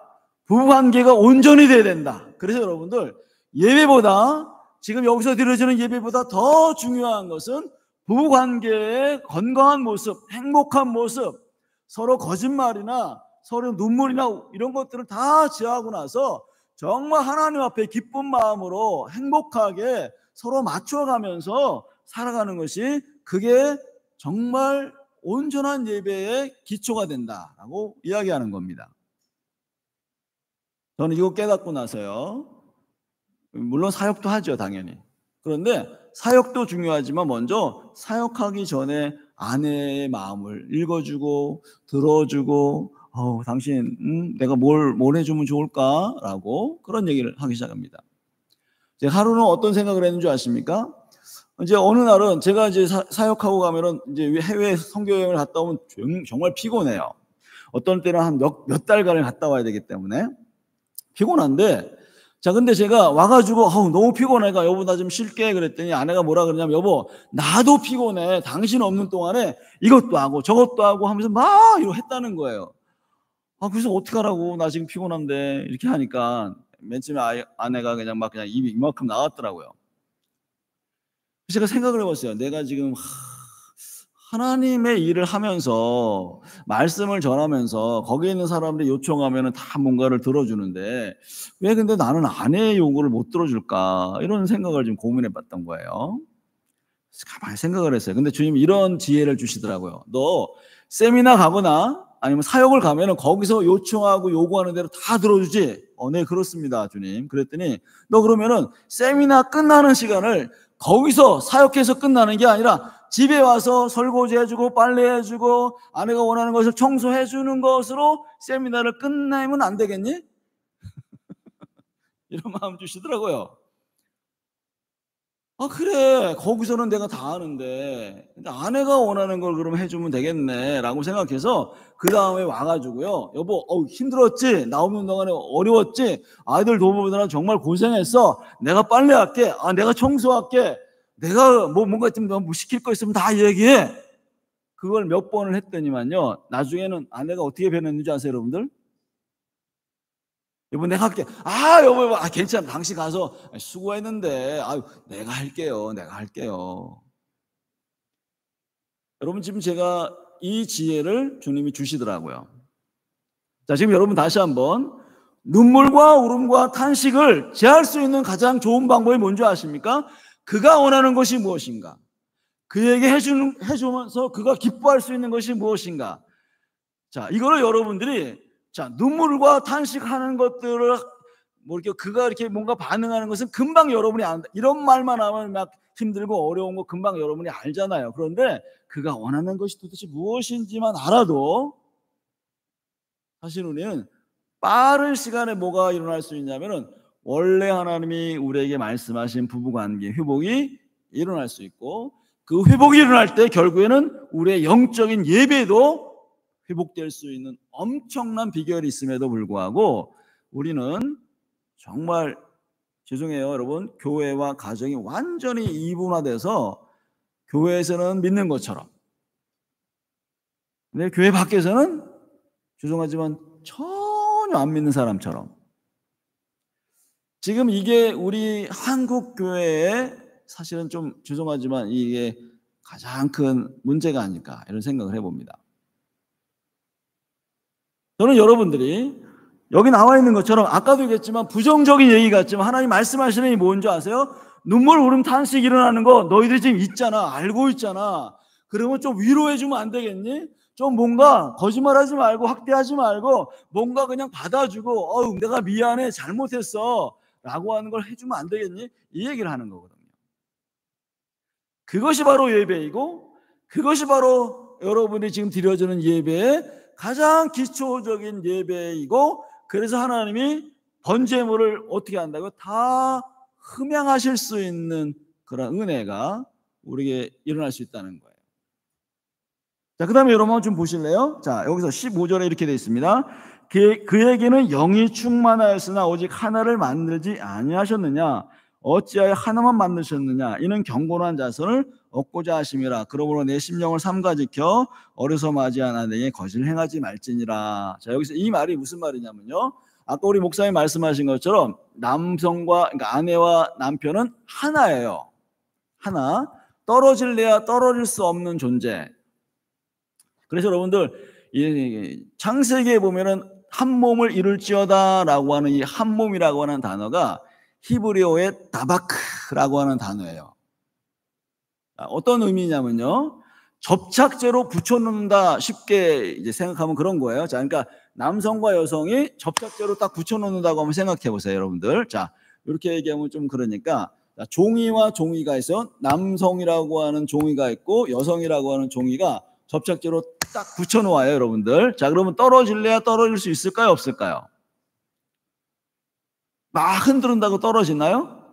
부부관계가 온전히 돼야 된다. 그래서 여러분들, 예배보다, 지금 여기서 드려지는 예배보다 더 중요한 것은 부부관계의 건강한 모습, 행복한 모습, 서로 거짓말이나 서로 눈물이나 이런 것들을 다 제하고 나서 정말 하나님 앞에 기쁜 마음으로 행복하게 서로 맞춰가면서 살아가는 것이, 그게 정말 온전한 예배의 기초가 된다라고 이야기하는 겁니다. 저는 이거 깨닫고 나서요, 물론 사역도 하죠, 당연히. 그런데 사역도 중요하지만 먼저 사역하기 전에 아내의 마음을 읽어주고 들어주고, 당신 내가 뭘 해주면 좋을까라고 그런 얘기를 하기 시작합니다. 하루는 어떤 생각을 했는지 아십니까? 이제 어느 날은 제가 이제 사역하고 가면은 이제 해외 선교 여행을 갔다 오면 정말 피곤해요. 어떤 때는 한 몇 달간을 갔다 와야 되기 때문에 피곤한데, 자, 근데 제가 와가지고 너무 피곤해가 여보 나 좀 쉴게 그랬더니 아내가 뭐라 그러냐면, 여보 나도 피곤해. 당신 없는 동안에 이것도 하고 저것도 하고 하면서 막 이러고 했다는 거예요. 그래서 어떡하라고, 나 지금 피곤한데 이렇게 하니까 맨 처음에 아내가 그냥 입이 이만큼 나왔더라고요. 제가 생각을 해봤어요. 내가 지금 하나님의 일을 하면서 말씀을 전하면서 거기에 있는 사람들이 요청하면 다 뭔가를 들어주는데 왜 근데 나는 아내의 요구를 못 들어줄까, 이런 생각을 좀 고민해 봤던 거예요. 가만히 생각을 했어요. 근데 주님이 이런 지혜를 주시더라고요. 너 세미나 가거나 아니면 사역을 가면은 거기서 요청하고 요구하는 대로 다 들어주지? 네 그렇습니다 주님. 그랬더니 너 그러면은 세미나 끝나는 시간을 거기서 사역해서 끝나는 게 아니라 집에 와서 설거지 해주고 빨래 해주고 아내가 원하는 것을 청소해 주는 것으로 세미나를 끝내면 안 되겠니? 이런 마음 주시더라고요. 그래 거기서는 내가 다 하는데 근데 아내가 원하는 걸 그럼 해주면 되겠네 라고 생각해서 그 다음에 와가지고요, 여보 힘들었지? 나 없는 동안에 어려웠지? 아이들 돌보느라 정말 고생했어. 내가 빨래할게. 내가 청소할게. 내가 뭔가 좀 너무 시킬 거 있으면 다 얘기해. 그걸 몇 번을 했더니만요, 나중에는 아내가 어떻게 변했는지 아세요 여러분들? 여보 내가 할게. 여보 괜찮아. 당신 가서 수고했는데 내가 할게요. 여러분 지금 제가 이 지혜를 주님이 주시더라고요. 자, 지금 여러분 다시 한번, 눈물과 울음과 탄식을 제할 수 있는 가장 좋은 방법이 뭔지 아십니까? 그가 원하는 것이 무엇인가? 그에게 해주면서 그가 기뻐할 수 있는 것이 무엇인가? 자, 이거를 여러분들이, 자, 눈물과 탄식하는 것들을 이렇게 그가 이렇게 뭔가 반응하는 것은 금방 여러분이 안다. 이런 말만 하면 막 힘들고 어려운 거 금방 여러분이 알잖아요. 그런데 그가 원하는 것이 도대체 무엇인지만 알아도 사실 우리는 빠른 시간에 뭐가 일어날 수 있냐면은 원래 하나님이 우리에게 말씀하신 부부관계 회복이 일어날 수 있고, 그 회복이 일어날 때 결국에는 우리의 영적인 예배도 회복될 수 있는 엄청난 비결이 있음에도 불구하고 우리는 정말 죄송해요 여러분, 교회와 가정이 완전히 이분화돼서 교회에서는 믿는 것처럼 근데 교회 밖에서는 죄송하지만 전혀 안 믿는 사람처럼, 지금 이게 우리 한국 교회의 사실은 좀 죄송하지만 이게 가장 큰 문제가 아닐까, 이런 생각을 해봅니다. 저는 여러분들이 여기 나와 있는 것처럼 아까도 얘기했지만 부정적인 얘기 같지만 하나님 말씀하시는 게 뭔지 아세요? 눈물 울음 탄식 일어나는 거 너희들이 지금 있잖아, 알고 있잖아. 그러면 좀 위로해주면 안 되겠니? 좀 뭔가 거짓말하지 말고 확대하지 말고 뭔가 그냥 받아주고 내가 미안해 잘못했어 라고 하는 걸 해주면 안 되겠니? 이 얘기를 하는 거거든요. 그것이 바로 예배이고 그것이 바로 여러분이 지금 드려주는 예배의 가장 기초적인 예배이고, 그래서 하나님이 번제물을 어떻게 한다고요? 다 흠양하실 수 있는 그런 은혜가 우리에게 일어날 수 있다는 거예요. 자, 그 다음에 여러분 좀 보실래요? 자, 여기서 15절에 이렇게 되어 있습니다. 그에게는 영이 충만하였으나 오직 하나를 만들지 아니하셨느냐? 어찌하여 하나만 만드셨느냐? 이는 경건한 자손을 얻고자 하심이라. 그러므로 내 심령을 삼가 지켜 어려서 맞이하나 내게 거짓을 행하지 말지니라. 자, 여기서 이 말이 무슨 말이냐면요, 아까 우리 목사님 말씀하신 것처럼 남성과, 그러니까 아내와 남편은 하나예요. 하나. 떨어질래야 떨어질 수 없는 존재. 그래서 여러분들 이 창세기에 보면은 한 몸을 이룰지어다라고 하는 이 한 몸이라고 하는 단어가 히브리어의 다바크라고 하는 단어예요. 어떤 의미냐면요, 접착제로 붙여놓는다, 쉽게 이제 생각하면 그런 거예요. 자, 그러니까 남성과 여성이 접착제로 딱 붙여놓는다고 한번 생각해 보세요, 여러분들. 자, 이렇게 얘기하면 좀 그러니까 종이와 종이가 있어. 남성이라고 하는 종이가 있고 여성이라고 하는 종이가 접착제로 딱 붙여놓아요, 여러분들. 자, 그러면 떨어질래야 떨어질 수 있을까요, 없을까요? 막 흔들은다고 떨어지나요?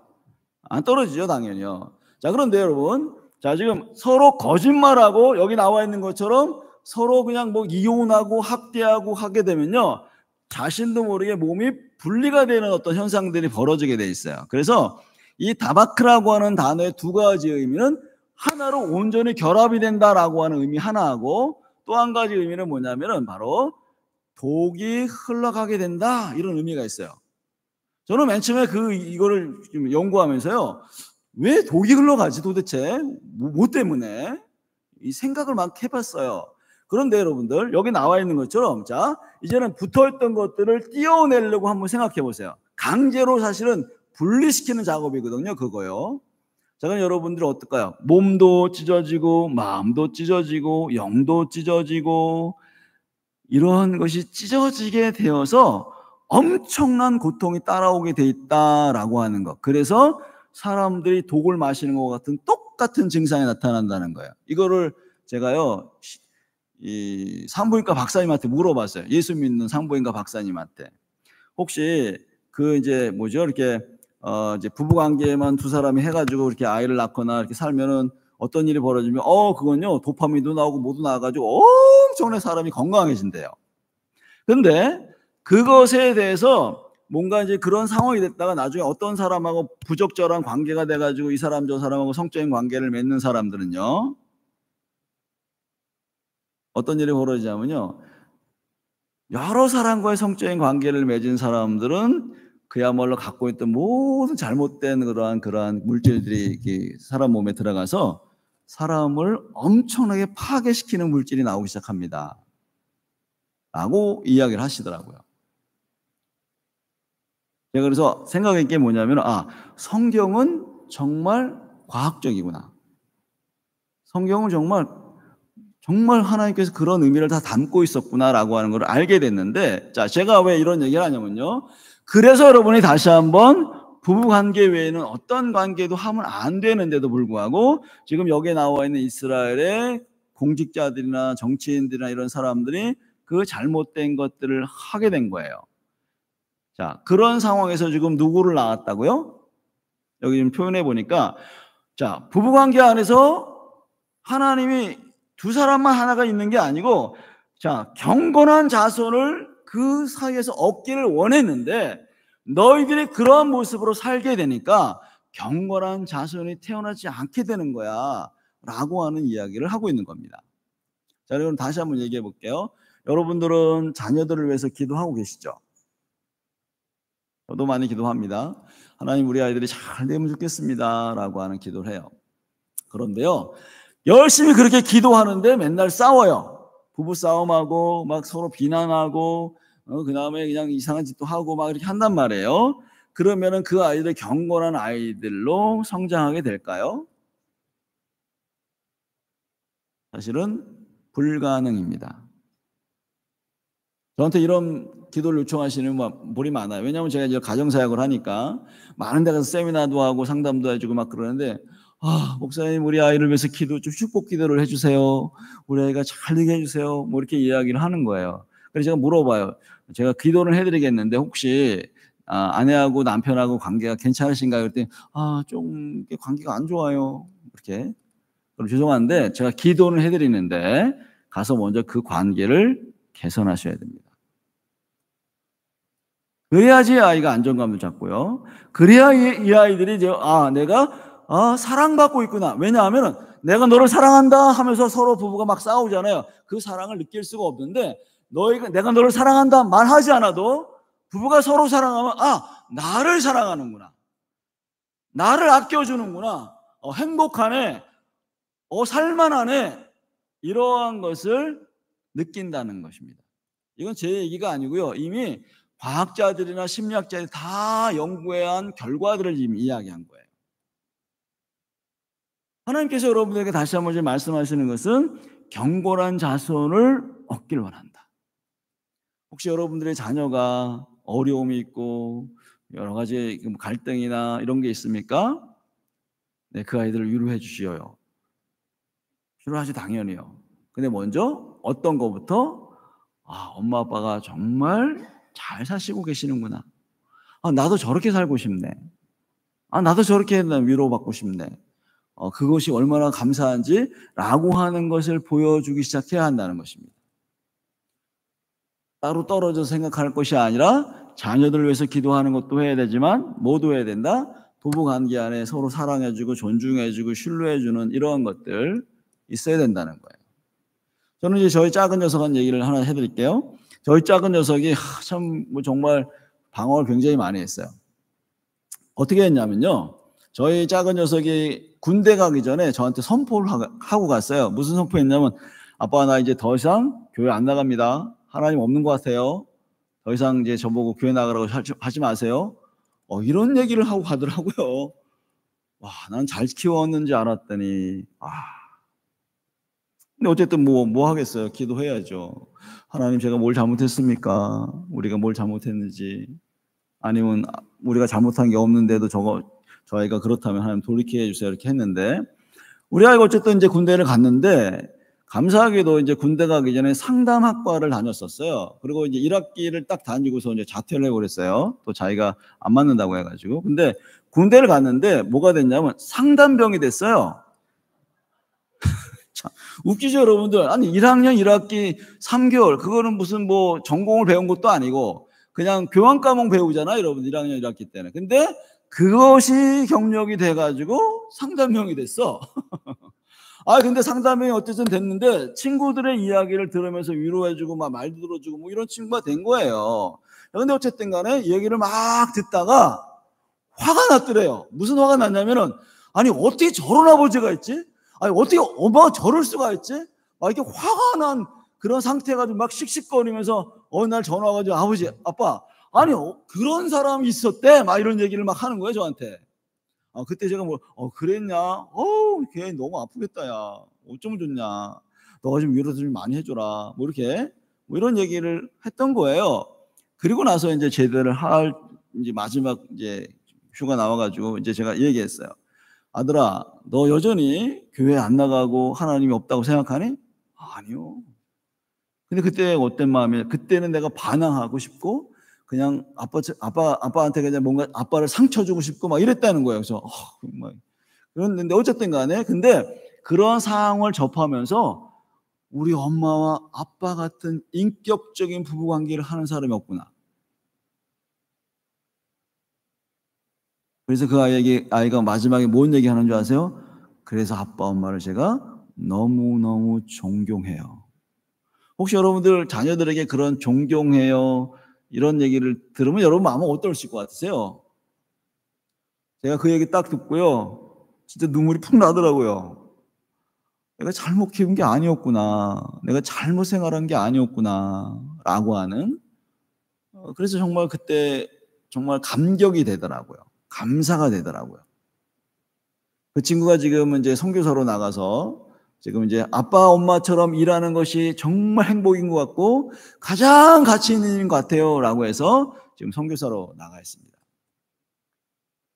안 떨어지죠, 당연히요. 자, 그런데 여러분, 자, 지금 서로 거짓말하고 여기 나와 있는 것처럼 서로 그냥 뭐 이혼하고 학대하고 하게 되면요, 자신도 모르게 몸이 분리가 되는 어떤 현상들이 벌어지게 돼 있어요. 그래서 이 다바크라고 하는 단어의 두 가지 의미는 하나로 온전히 결합이 된다라고 하는 의미 하나하고, 또 한 가지 의미는 뭐냐면은 바로 독이 흘러가게 된다, 이런 의미가 있어요. 저는 맨 처음에 이거를 좀 연구하면서요, 왜 독이 흘러가지 도대체? 뭐 때문에? 이 생각을 막 해봤어요. 그런데 여러분들, 여기 나와 있는 것처럼, 자, 이제는 붙어있던 것들을 띄워내려고 한번 생각해 보세요. 강제로 사실은 분리시키는 작업이거든요, 그거요. 자, 그럼 여러분들 어떨까요? 몸도 찢어지고 마음도 찢어지고 영도 찢어지고 이런 것이 찢어지게 되어서 엄청난 고통이 따라오게 돼 있다라고 하는 것. 그래서 사람들이 독을 마시는 것 같은 똑같은 증상이 나타난다는 거예요. 이거를 제가요, 이 산부인과 박사님한테 물어봤어요. 예수 믿는 산부인과 박사님한테. 혹시 이제 뭐죠? 이렇게 이제 부부 관계만 두 사람이 해가지고 이렇게 아이를 낳거나 이렇게 살면은 어떤 일이 벌어지면 그건요, 도파민도 나오고 모두 나와가지고 엄청나게 사람이 건강해진대요. 근데 그것에 대해서 뭔가 이제 그런 상황이 됐다가 나중에 어떤 사람하고 부적절한 관계가 돼가지고 이 사람 저 사람하고 성적인 관계를 맺는 사람들은요, 어떤 일이 벌어지냐면요, 여러 사람과의 성적인 관계를 맺은 사람들은 그야말로 갖고 있던 모든 잘못된 그러한 물질들이 사람 몸에 들어가서 사람을 엄청나게 파괴시키는 물질이 나오기 시작합니다 라고 이야기를 하시더라고요. 제가 그래서 생각한 게 뭐냐면, 성경은 정말 과학적이구나. 성경은 정말 하나님께서 그런 의미를 다 담고 있었구나라고 하는 걸 알게 됐는데, 자, 제가 왜 이런 얘기를 하냐면요, 그래서 여러분이 다시 한번 부부관계 외에는 어떤 관계도 하면 안 되는데도 불구하고 지금 여기에 나와 있는 이스라엘의 공직자들이나 정치인들이나 이런 사람들이 그 잘못된 것들을 하게 된 거예요. 자, 그런 상황에서 지금 누구를 낳았다고요? 여기 좀 표현해 보니까, 자, 부부관계 안에서 하나님이 두 사람만 하나가 있는 게 아니고, 자, 경건한 자손을 그 사이에서 얻기를 원했는데 너희들이 그런 모습으로 살게 되니까 경건한 자손이 태어나지 않게 되는 거야 라고 하는 이야기를 하고 있는 겁니다. 자, 여러분 다시 한번 얘기해 볼게요. 여러분들은 자녀들을 위해서 기도하고 계시죠? 저도 많이 기도합니다. 하나님, 우리 아이들이 잘 되면 좋겠습니다 라고 하는 기도를 해요. 그런데요, 열심히 그렇게 기도하는데 맨날 싸워요. 부부싸움하고 막 서로 비난하고 그 다음에 그냥 이상한 짓도 하고 막 이렇게 한단 말이에요. 그러면은 그 아이들 경건한 아이들로 성장하게 될까요? 사실은 불가능입니다. 저한테 이런 기도를 요청하시는 분이 많아요. 왜냐하면 제가 이제 가정사역을 하니까 많은 데 가서 세미나도 하고 상담도 해주고 막 그러는데, 목사님 우리 아이를 위해서 좀 축복 기도를 해주세요. 우리 아이가 잘 되게 해주세요. 뭐 이렇게 이야기를 하는 거예요. 그래서 제가 물어봐요. 제가 기도를 해드리겠는데 혹시 아내하고 남편하고 관계가 괜찮으신가요? 그랬더니 좀 관계가 안 좋아요. 이렇게. 그럼 죄송한데 제가 기도를 해드리는데 가서 먼저 그 관계를 개선하셔야 됩니다. 그래야지 아이가 안정감을 잡고요. 그래야 이 아이들이 이제 내가 사랑받고 있구나. 왜냐하면 내가 너를 사랑한다 하면서 서로 부부가 막 싸우잖아요. 그 사랑을 느낄 수가 없는데 내가 너를 사랑한다 말하지 않아도 부부가 서로 사랑하면 나를 사랑하는구나. 나를 아껴주는구나. 행복하네. 살만하네. 이러한 것을 느낀다는 것입니다. 이건 제 얘기가 아니고요. 이미 과학자들이나 심리학자들이 다 연구한 결과들을 지금 이야기한 거예요. 하나님께서 여러분들에게 다시 한번 말씀하시는 것은 경건한 자손을 얻길 원한다. 혹시 여러분들의 자녀가 어려움이 있고 여러 가지 갈등이나 이런 게 있습니까? 네, 그 아이들을 위로해 주시어요. 위로하지 당연히요. 근데 먼저 어떤 것부터 엄마 아빠가 정말 잘 사시고 계시는구나. 나도 저렇게 살고 싶네. 나도 저렇게 위로받고 싶네. 그것이 얼마나 감사한지라고 하는 것을 보여주기 시작해야 한다는 것입니다. 따로 떨어져 생각할 것이 아니라 자녀들을 위해서 기도하는 것도 해야 되지만 모두 해야 된다. 부부관계 안에 서로 사랑해주고 존중해주고 신뢰해주는 이러한 것들 있어야 된다는 거예요. 저는 이제 저희 작은 녀석 한 얘기를 하나 해드릴게요. 저희 작은 녀석이 참 정말 방황을 굉장히 많이 했어요. 어떻게 했냐면요. 저희 작은 녀석이 군대 가기 전에 저한테 선포를 하고 갔어요. 무슨 선포했냐면 아빠 나 이제 더 이상 교회 안 나갑니다. 하나님 없는 것 같아요. 더 이상 이제 저보고 교회 나가라고 하지 마세요. 이런 얘기를 하고 가더라고요. 난 잘 키웠는지 알았더니 근데 어쨌든 뭐 하겠어요. 기도해야죠. 하나님 제가 뭘 잘못했습니까? 우리가 뭘 잘못했는지 아니면 우리가 잘못한 게 없는데도 저 아이가 그렇다면 하나님 돌이켜 주세요. 이렇게 했는데 우리 아이가 어쨌든 이제 군대를 갔는데 감사하게도 이제 군대 가기 전에 상담학과를 다녔었어요. 그리고 이제 1학기를 딱 다니고서 이제 자퇴를 해버렸어요. 또 자기가 안 맞는다고 해가지고. 근데 군대를 갔는데 뭐가 됐냐면 상담병이 됐어요. 참, 웃기죠, 여러분들? 아니, 1학년 1학기 3개월, 그거는 무슨 전공을 배운 것도 아니고, 그냥 교환 과목 배우잖아요, 여러분, 1학년 1학기 때는. 근데 그것이 경력이 돼가지고 상담병이 됐어. 근데 상담이 어쨌든 됐는데 친구들의 이야기를 들으면서 위로해주고 막 말도 들어주고 이런 친구가 된 거예요. 근데 어쨌든 간에 얘기를 막 듣다가 화가 났더래요. 무슨 화가 났냐면은 어떻게 저런 아버지가 있지? 어떻게 엄마가 저럴 수가 있지? 이렇게 화가 난 그런 상태가 막 씩씩거리면서 어느 날 전화 와가지고 아버지, 아빠, 그런 사람이 있었대. 막 이런 얘기를 막 하는 거예요, 저한테. 그때 제가 그랬냐? 걔 너무 아프겠다, 야. 어쩌면 좋냐? 너가 좀 위로 좀 많이 해줘라. 이렇게, 이런 얘기를 했던 거예요. 그리고 나서 이제 제대를 이제 마지막 이제 휴가 나와가지고 이제 제가 얘기했어요. 아들아, 너 여전히 교회 안 나가고 하나님이 없다고 생각하니? 아니요. 근데 그때 어떤 마음이에요? 그때는 내가 반항하고 싶고, 그냥 아빠한테 그냥 뭔가 아빠를 상처 주고 싶고 막 이랬다는 거예요. 그래서 그랬는데 어쨌든 간에 근데 그런 상황을 접하면서 우리 엄마와 아빠 같은 인격적인 부부 관계를 하는 사람이 없구나. 그래서 그 아이가 마지막에 뭔 얘기 하는 줄 아세요? 그래서 아빠 엄마를 제가 너무너무 존경해요. 혹시 여러분들 자녀들에게 그런 존경해요 이런 얘기를 들으면 여러분 마음은 어떠실 것 같으세요? 제가 그 얘기 딱 듣고요. 진짜 눈물이 푹 나더라고요. 내가 잘못 키운 게 아니었구나. 내가 잘못 생활한 게 아니었구나. 라고 하는. 그래서 정말 그때 정말 감격이 되더라고요. 감사가 되더라고요. 그 친구가 지금은 이제 선교사로 나가서 지금 이제 아빠, 엄마처럼 일하는 것이 정말 행복인 것 같고 가장 가치 있는 일인 것 같아요 라고 해서 지금 선교사로 나가 있습니다.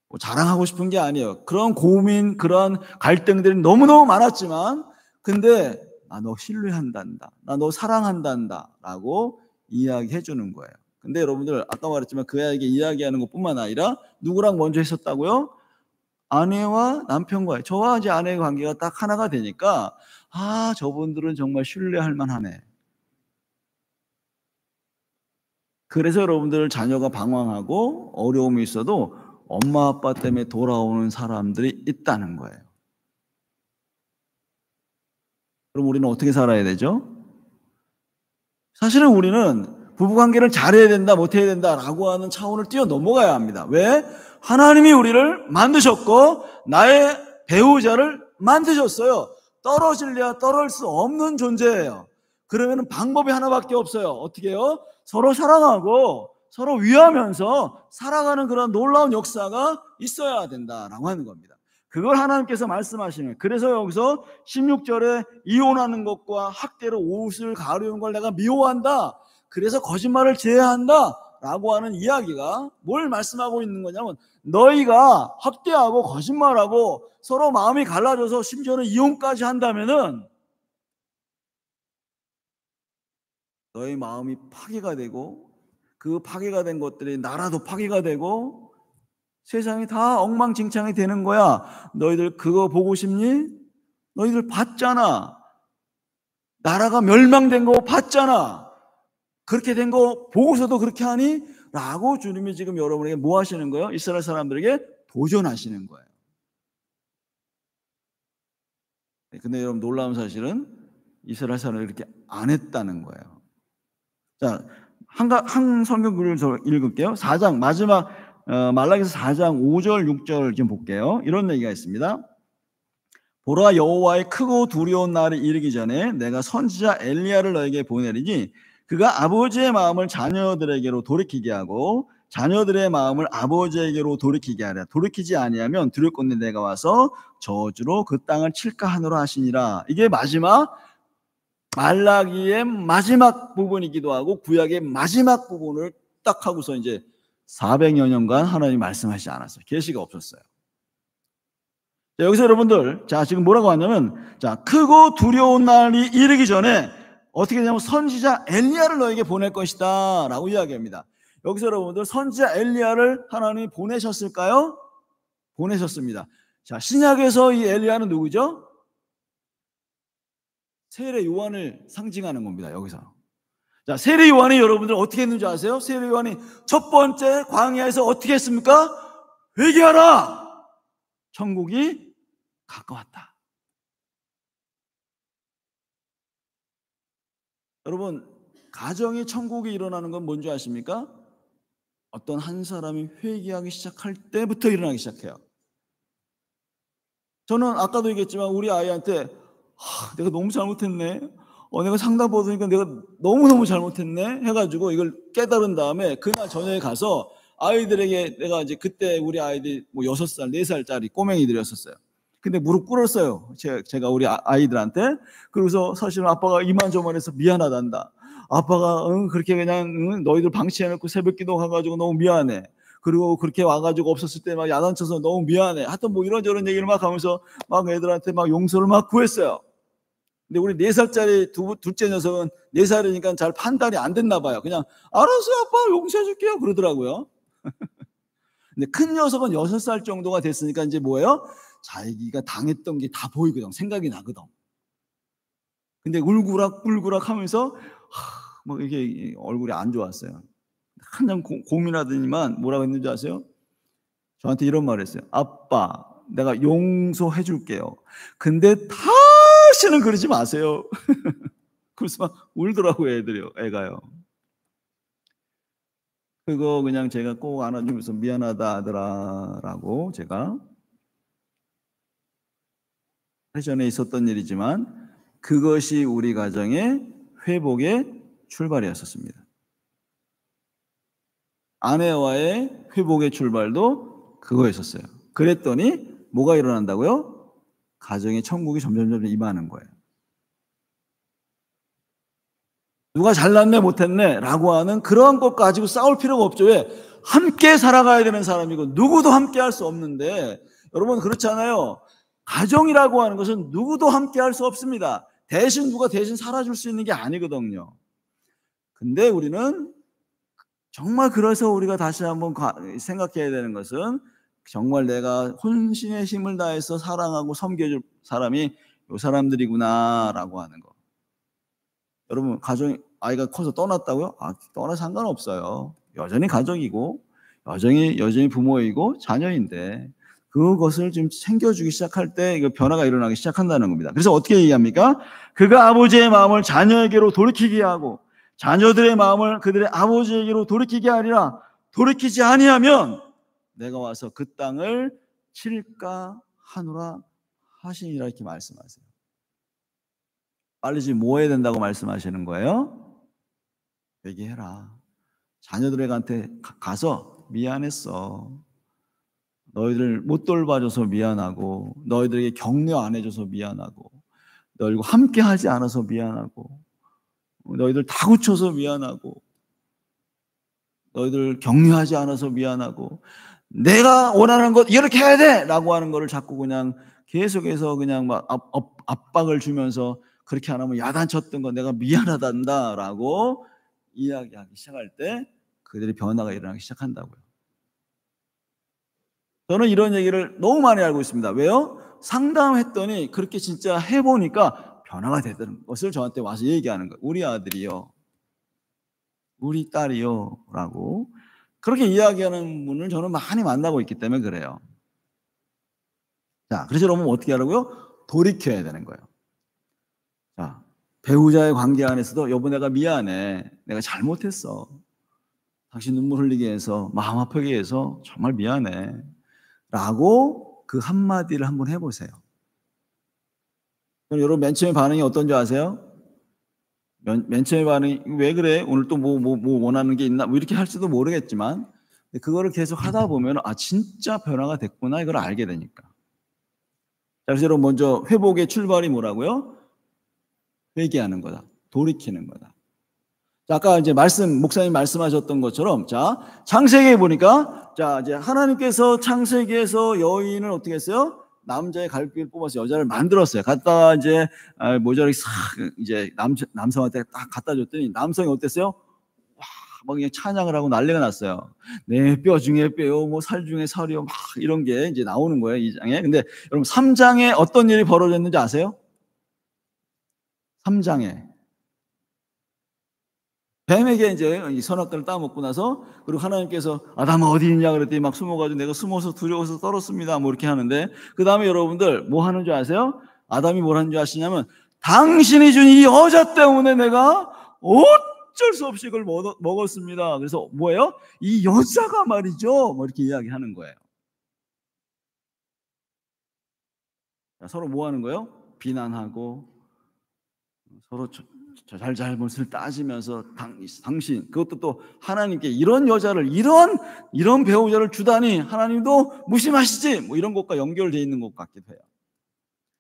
뭐 자랑하고 싶은 게 아니에요. 그런 고민, 그런 갈등들이 너무너무 많았지만 근데 너 신뢰한단다, 나 너 사랑한단다 라고 이야기해 주는 거예요. 근데 여러분들 아까 말했지만 그 아이에게 이야기하는 것뿐만 아니라 누구랑 먼저 했었다고요? 아내와 남편과의, 저와 이제 아내의 관계가 딱 하나가 되니까 저분들은 정말 신뢰할 만하네. 그래서 여러분들 자녀가 방황하고 어려움이 있어도 엄마 아빠 때문에 돌아오는 사람들이 있다는 거예요. 그럼 우리는 어떻게 살아야 되죠? 사실은 우리는 부부관계를 잘해야 된다, 못해야 된다라고 하는 차원을 뛰어넘어가야 합니다. 왜? 하나님이 우리를 만드셨고 나의 배우자를 만드셨어요. 떨어질래야 떨어질 수 없는 존재예요. 그러면 방법이 하나밖에 없어요. 어떻게 해요? 서로 사랑하고 서로 위하면서 살아가는 그런 놀라운 역사가 있어야 된다라고 하는 겁니다. 그걸 하나님께서 말씀하시는 거예요. 그래서 여기서 16절에 이혼하는 것과 학대로 옷을 가르는 걸 내가 미워한다, 그래서 거짓말을 제한다 라고 하는 이야기가 뭘 말씀하고 있는 거냐면, 너희가 학대하고 거짓말하고 서로 마음이 갈라져서 심지어는 이혼까지 한다면은 너희 마음이 파괴가 되고 그 파괴가 된 것들이 나라도 파괴가 되고 세상이 다 엉망진창이 되는 거야. 너희들 그거 보고 싶니? 너희들 봤잖아. 나라가 멸망된 거 봤잖아. 그렇게 된 거 보고서도 그렇게 하니? 라고 주님이 지금 여러분에게 뭐 하시는 거예요? 이스라엘 사람들에게 도전하시는 거예요. 근데 여러분 놀라운 사실은 이스라엘 사람들이 이렇게 안 했다는 거예요. 자, 한 성경 구절을 읽을게요. 4장 마지막 말라기서 4장 5절 6절 좀 볼게요. 이런 얘기가 있습니다. 보라, 여호와의 크고 두려운 날이 이르기 전에 내가 선지자 엘리야를 너에게 보내리니 그가 아버지의 마음을 자녀들에게로 돌이키게 하고 자녀들의 마음을 아버지에게로 돌이키게 하랴. 돌이키지 아니하면 두렵건대 내가 와서 저주로 그 땅을 칠까 하노라 하시니라. 이게 마지막 말라기의 마지막 부분이기도 하고 구약의 마지막 부분을 딱 하고서 이제 400여 년간 하나님이 말씀하시지 않았어요. 계시가 없었어요. 자, 여기서 여러분들, 자, 지금 뭐라고 하냐면, 자, 크고 두려운 날이 이르기 전에 어떻게 되냐면 선지자 엘리야를 너에게 보낼 것이다 라고 이야기합니다. 여기서 여러분들, 선지자 엘리야를 하나님이 보내셨을까요? 보내셨습니다. 자, 신약에서 이 엘리야는 누구죠? 세례 요한을 상징하는 겁니다. 여기서. 자, 세례 요한이 여러분들 어떻게 했는지 아세요? 세례 요한이 첫 번째 광야에서 어떻게 했습니까? 회개하라! 천국이 가까웠다. 여러분, 가정이 천국이 일어나는 건 뭔지 아십니까? 어떤 한 사람이 회개하기 시작할 때부터 일어나기 시작해요. 저는 아까도 얘기했지만 우리 아이한테 내가 너무 잘못했네, 내가 상담 받으니까 내가 너무너무 잘못했네 해가지고 이걸 깨달은 다음에 그날 저녁에 가서 아이들에게 내가 이제 그때 우리 아이들이 뭐 6살, 4살짜리 꼬맹이들이었었어요. 근데 무릎 꿇었어요. 제가 우리 아이들한테. 그래서 사실은 아빠가 이만저만해서 미안하단다. 아빠가 그렇게 그냥 너희들 방치해놓고 새벽 기도 가가지고 너무 미안해. 그리고 그렇게 와가지고 없었을 때 막 야단쳐서 너무 미안해. 하여튼 뭐 이런저런 얘기를 막 하면서 막 애들한테 막 용서를 막 구했어요. 근데 우리 4살짜리 둘째 녀석은 4살이니까 잘 판단이 안 됐나 봐요. 그냥 알았어요 아빠 용서해 줄게요 그러더라고요. 근데 큰 녀석은 6살 정도가 됐으니까 이제 뭐예요? 자기가 당했던 게 다 보이거든. 생각이 나거든. 근데 울구락불구락 하면서 뭐 이렇게 얼굴이 안 좋았어요. 한참 고민하더니만 뭐라고 했는지 아세요? 저한테 이런 말을 했어요. 아빠, 내가 용서해 줄게요. 근데 다시는 그러지 마세요. 그래서 막 울더라고요, 애가요. 그거 그냥 제가 꼭 안아주면서 미안하다 아들아라고 제가 예전에 있었던 일이지만 그것이 우리 가정의 회복의 출발이었었습니다. 아내와의 회복의 출발도 그거였었어요. 그랬더니 뭐가 일어난다고요? 가정의 천국이 점점 임하는 거예요. 누가 잘났네 못했네 라고 하는 그런 것 가지고 싸울 필요가 없죠. 왜? 함께 살아가야 되는 사람이고 누구도 함께 할 수 없는데, 여러분 그렇잖아요. 가정이라고 하는 것은 누구도 함께 할 수 없습니다. 대신 누가 대신 살아줄 수 있는 게 아니거든요. 근데 우리는 정말, 그래서 우리가 다시 한번 생각해야 되는 것은, 정말 내가 혼신의 힘을 다해서 사랑하고 섬겨줄 사람이 이 사람들이구나 라고 하는 거. 여러분, 아이가 커서 떠났다고요? 떠나 상관없어요. 여전히 가족이고 여전히 부모이고 자녀인데, 그것을 좀 챙겨주기 시작할 때 이거 변화가 일어나기 시작한다는 겁니다. 그래서 어떻게 얘기합니까? 그가 아버지의 마음을 자녀에게로 돌이키게 하고 자녀들의 마음을 그들의 아버지에게로 돌이키게 하리라. 돌이키지 아니하면 내가 와서 그 땅을 칠까 하노라 하시니라, 이렇게 말씀하세요. 빨리 지금 뭐 해야 된다고 말씀하시는 거예요? 얘기해라. 자녀들한테 가서 미안했어. 너희들 못 돌봐줘서 미안하고, 너희들에게 격려 안 해줘서 미안하고, 너희들과 함께 하지 않아서 미안하고, 너희들 다구쳐서 미안하고, 너희들 격려하지 않아서 미안하고, 내가 원하는 것 이렇게 해야 돼! 라고 하는 거를 자꾸 그냥 계속해서 그냥 막 압박을 주면서, 그렇게 안 하면 야단쳤던 거 내가 미안하단다 라고 이야기하기 시작할 때 그들이 변화가 일어나기 시작한다고요. 저는 이런 얘기를 너무 많이 알고 있습니다. 왜요? 상담했더니 그렇게 진짜 해보니까 변화가 되는 것을 저한테 와서 얘기하는 거예요. 우리 아들이요, 우리 딸이요 라고 그렇게 이야기하는 분을 저는 많이 만나고 있기 때문에 그래요. 자, 그래서 여러분 어떻게 하라고요? 돌이켜야 되는 거예요. 자, 배우자의 관계 안에서도 여보 내가 미안해, 내가 잘못했어, 당신 눈물 흘리게 해서 마음 아프게 해서 정말 미안해 라고 그 한마디를 한번 해보세요. 그럼 여러분 맨 처음에 반응이 어떤지 아세요? 맨 처음에 반응이 왜 그래? 오늘 또 뭐 원하는 게 있나? 뭐 이렇게 할지도 모르겠지만, 그거를 계속 하다 보면 진짜 변화가 됐구나, 이걸 알게 되니까. 자, 그래서 여러분 먼저 회복의 출발이 뭐라고요? 회개하는 거다. 돌이키는 거다. 자, 아까 이제 목사님 말씀하셨던 것처럼, 자, 창세기에 보니까, 자, 이제 하나님께서 창세기에서 여인을 어떻게 했어요? 남자의 갈비를 뽑아서 여자를 만들었어요. 갖다가 이제 모자를 싹 이제 남성한테 딱 갖다 줬더니 남성이 어땠어요? 와, 막 그냥 찬양을 하고 난리가 났어요. 네, 뼈 중에 뼈요, 뭐 살 중에 살이요, 막 이런 게 이제 나오는 거예요, 2장에. 근데 여러분 3장에 어떤 일이 벌어졌는지 아세요? 3장에 뱀에게 이제 이 선악과를 따먹고 나서, 그리고 하나님께서 아담아 어디 있냐 그랬더니 막 숨어가지고 내가 숨어서 두려워서 떨었습니다 뭐 이렇게 하는데, 그 다음에 여러분들 뭐 하는 줄 아세요? 아담이 뭘 하는 줄 아시냐면, 당신이 준 이 여자 때문에 내가 어쩔 수 없이 이걸 먹었습니다. 그래서 뭐예요? 이 여자가 말이죠 뭐 이렇게 이야기하는 거예요. 서로 뭐 하는 거예요? 비난하고 서로 잘잘못을 따지면서 당신, 그것도 또 하나님께 이런 여자를, 이런 배우자를 주다니 하나님도 무심하시지, 뭐 이런 것과 연결되어 있는 것 같기도 해요.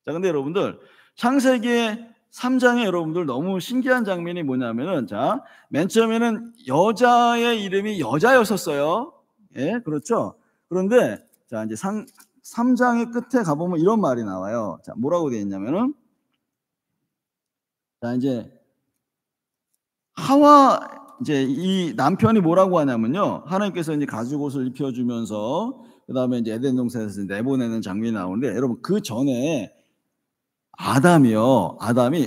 자, 근데 여러분들 창세기 3장에 여러분들 너무 신기한 장면이 뭐냐면은, 자, 맨 처음에는 여자의 이름이 여자였었어요. 예, 그렇죠. 그런데 자, 이제 3장의 끝에 가보면 이런 말이 나와요. 자, 뭐라고 되어 있냐면은, 자, 이제 이제 이 남편이 뭐라고 하냐면요, 하나님께서 이제 가죽옷을 입혀주면서 그 다음에 이제 에덴 동산에서 내보내는 장면이 나오는데, 여러분 그 전에 아담이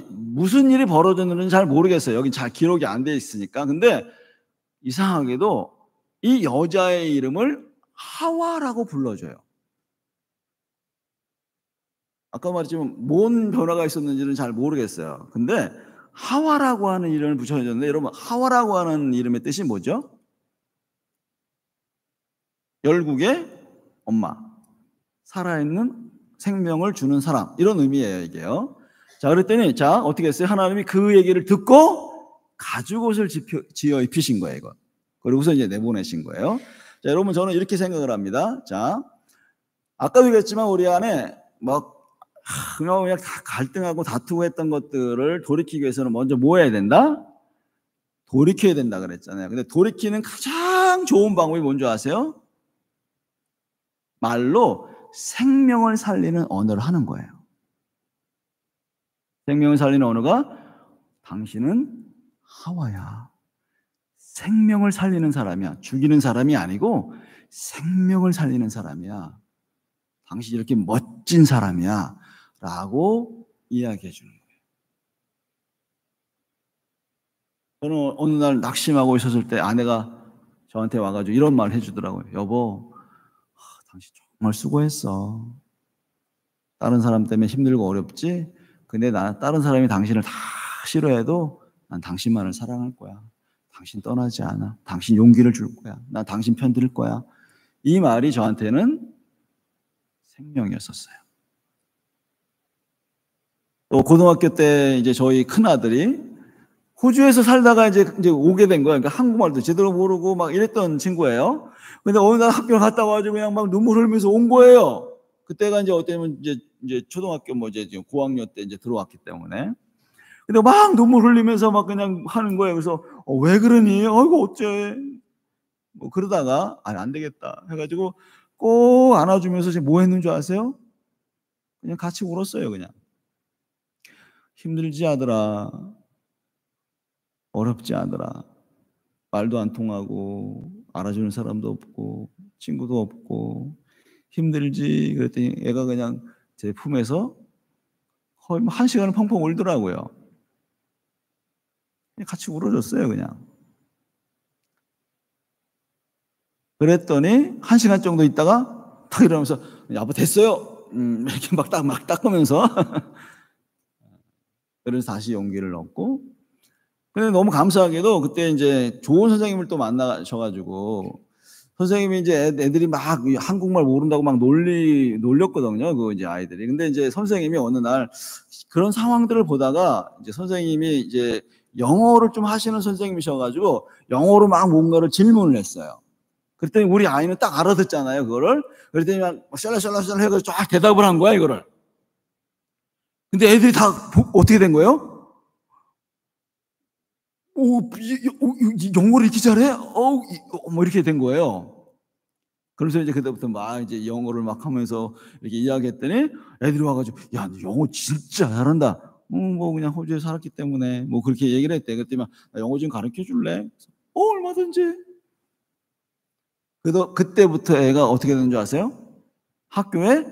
무슨 일이 벌어졌는지 잘 모르겠어요. 여기 잘 기록이 안 돼 있으니까. 근데 이상하게도 이 여자의 이름을 하와라고 불러줘요. 아까 말했지만 뭔 변화가 있었는지는 잘 모르겠어요. 근데 하와라고 하는 이름을 붙여줬는데, 여러분 하와라고 하는 이름의 뜻이 뭐죠? 열국의 엄마, 살아있는 생명을 주는 사람, 이런 의미예요 이게요. 자, 그랬더니 자 어떻게 했어요? 하나님이 그 얘기를 듣고 가죽옷을 지어 입히신 거예요 이거. 그리고서 이제 내보내신 거예요. 자, 여러분 저는 이렇게 생각을 합니다. 자, 아까도 얘기했지만 우리 안에 막 그냥 다 갈등하고 다투고 했던 것들을 돌이키기 위해서는 먼저 뭐 해야 된다? 돌이켜야 된다 그랬잖아요. 근데 돌이키는 가장 좋은 방법이 뭔지 아세요? 말로 생명을 살리는 언어를 하는 거예요. 생명을 살리는 언어가 당신은 하와야. 생명을 살리는 사람이야. 죽이는 사람이 아니고 생명을 살리는 사람이야. 당신이 이렇게 멋진 사람이야. 라고 이야기해 주는 거예요. 저는 어느 날 낙심하고 있었을 때 아내가 저한테 와가지고 이런 말 해주더라고요. 여보, 당신 정말 수고했어. 다른 사람 때문에 힘들고 어렵지? 근데 다른 사람이 당신을 다 싫어해도 난 당신만을 사랑할 거야. 당신 떠나지 않아. 당신 용기를 줄 거야. 난 당신 편 들 거야. 이 말이 저한테는 생명이었었어요. 또 고등학교 때 이제 저희 큰 아들이 호주에서 살다가 이제 오게 된 거예요. 그러니까 한국말도 제대로 모르고 막 이랬던 친구예요. 근데 어느 날 학교를 갔다 와가지고 그냥 막 눈물 흘리면서 온 거예요. 그때가 이제 어때면 이제 초등학교 뭐 이제 고학년 때 이제 들어왔기 때문에. 근데 막 눈물 흘리면서 막 그냥 하는 거예요. 그래서 왜 그러니? 아이고 어째? 뭐 그러다가 안 되겠다 해가지고 꼭 안아주면서 지금 뭐 했는 줄 아세요? 그냥 같이 울었어요. 그냥 힘들지 아들아, 어렵지 아들아, 말도 안 통하고 알아주는 사람도 없고 친구도 없고 힘들지. 그랬더니 애가 그냥 제 품에서 거의 1시간을 펑펑 울더라고요. 같이 울어줬어요. 그냥. 그랬더니 1시간 정도 있다가 탁 이러면서 아빠 됐어요. 이렇게 막 닦으면서 그래서 다시 용기를 얻고. 근데 너무 감사하게도 그때 이제 좋은 선생님을 또 만나셔가지고 선생님이 이제 애들이 막 한국말 모른다고 막 놀렸거든요. 그 이제 아이들이. 근데 이제 선생님이 어느 날 그런 상황들을 보다가 이제 선생님이 이제 영어를 좀 하시는 선생님이셔가지고 영어로 막 뭔가를 질문을 했어요. 그랬더니 우리 아이는 딱 알아듣잖아요, 그거를. 그랬더니 막 샬라샬라샬라 해가지고 쫙 대답을 한 거야, 이거를. 근데 애들이 다 어떻게 된 거예요? 영어를 이렇게 잘해? 뭐 이렇게 된 거예요. 그래서 이제 그때부터 막 이제 영어를 막 하면서 이렇게 이야기했더니 애들이 와가지고, 야, 너 영어 진짜 잘한다. 뭐 그냥 호주에 살았기 때문에 뭐 그렇게 얘기를 했대. 그랬더니 나 영어 좀 가르쳐 줄래? 얼마든지. 그래서 그때부터 애가 어떻게 된 줄 아세요? 학교에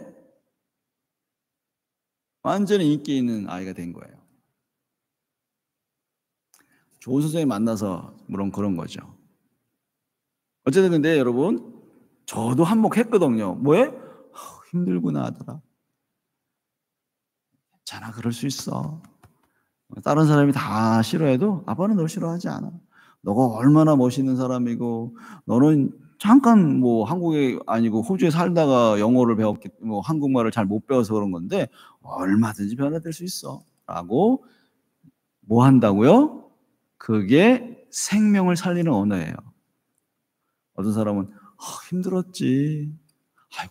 완전히 인기 있는 아이가 된 거예요. 좋은 선생님 만나서 물론 그런 거죠. 어쨌든 근데 여러분, 저도 한몫했거든요. 뭐해? 힘들구나 하더라. 괜찮아, 그럴 수 있어. 다른 사람이 다 싫어해도 아빠는 널 싫어하지 않아. 너가 얼마나 멋있는 사람이고, 너는 잠깐 뭐 한국에 아니고 호주에 살다가 영어를 배웠기, 뭐 한국말을 잘 못 배워서 그런 건데 얼마든지 변화될 수 있어. 라고 뭐 한다고요? 그게 생명을 살리는 언어예요. 어떤 사람은 힘들었지.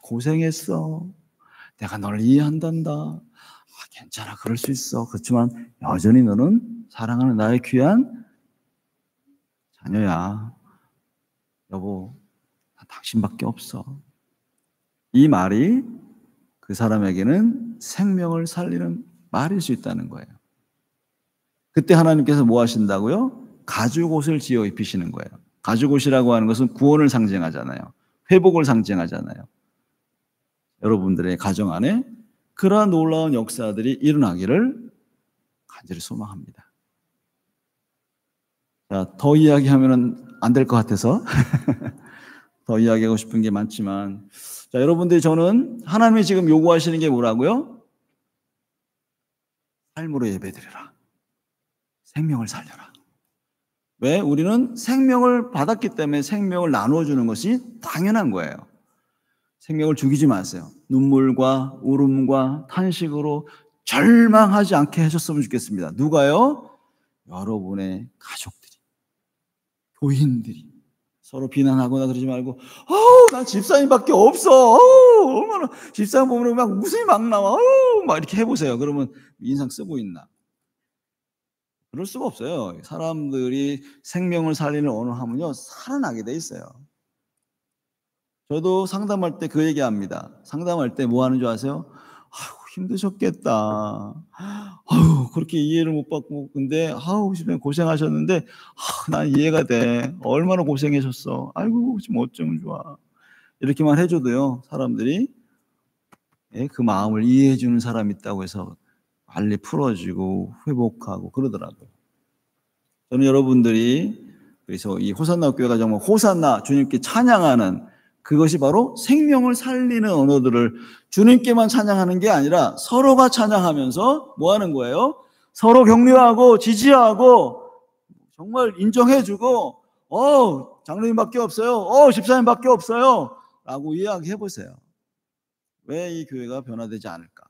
고생했어. 내가 널 이해한단다. 괜찮아, 그럴 수 있어. 그렇지만 여전히 너는 사랑하는 나의 귀한 자녀야. 여보, 나 당신밖에 없어. 이 말이 그 사람에게는 생명을 살리는 말일 수 있다는 거예요. 그때 하나님께서 뭐 하신다고요? 가죽옷을 지어 입히시는 거예요. 가죽옷이라고 하는 것은 구원을 상징하잖아요. 회복을 상징하잖아요. 여러분들의 가정 안에 그러한 놀라운 역사들이 일어나기를 간절히 소망합니다. 자, 더 이야기하면 안 될 것 같아서 더 이야기하고 싶은 게 많지만, 자, 여러분들, 저는 하나님이 지금 요구하시는 게 뭐라고요? 삶으로 예배드려라. 생명을 살려라. 왜? 우리는 생명을 받았기 때문에 생명을 나누어주는 것이 당연한 거예요. 생명을 죽이지 마세요. 눈물과 울음과 탄식으로 절망하지 않게 하셨으면 좋겠습니다. 누가요? 여러분의 가족들이, 교인들이. 서로 비난하거나 그러지 말고, 난 집사님밖에 없어. 얼마나 집사님 보면 막 웃음이 막 나와. 막 이렇게 해보세요. 그러면 인상 쓰고 있나? 그럴 수가 없어요. 사람들이 생명을 살리는 언어하면요, 살아나게 돼 있어요. 저도 상담할 때 그 얘기합니다. 상담할 때 뭐 하는 줄 아세요? "아유 힘드셨겠다. 아유 그렇게 이해를 못 받고 근데 아우 지금 고생하셨는데 난 이해가 돼. 얼마나 고생하셨어. 아이고 지금 어쩌면 좋아." 이렇게만 해 줘도요, 사람들이 예 그 마음을 이해해 주는 사람이 있다고 해서 빨리 풀어지고 회복하고 그러더라고요. 저는 여러분들이 그래서 이 호산나 교회가 정말 호산나 주님께 찬양하는 그것이 바로 생명을 살리는 언어들을 주님께만 찬양하는 게 아니라 서로가 찬양하면서 뭐 하는 거예요? 서로 격려하고 지지하고 정말 인정해 주고 장로님밖에 없어요. 집사님밖에 없어요. 라고 이야기해 보세요. 왜 이 교회가 변화되지 않을까?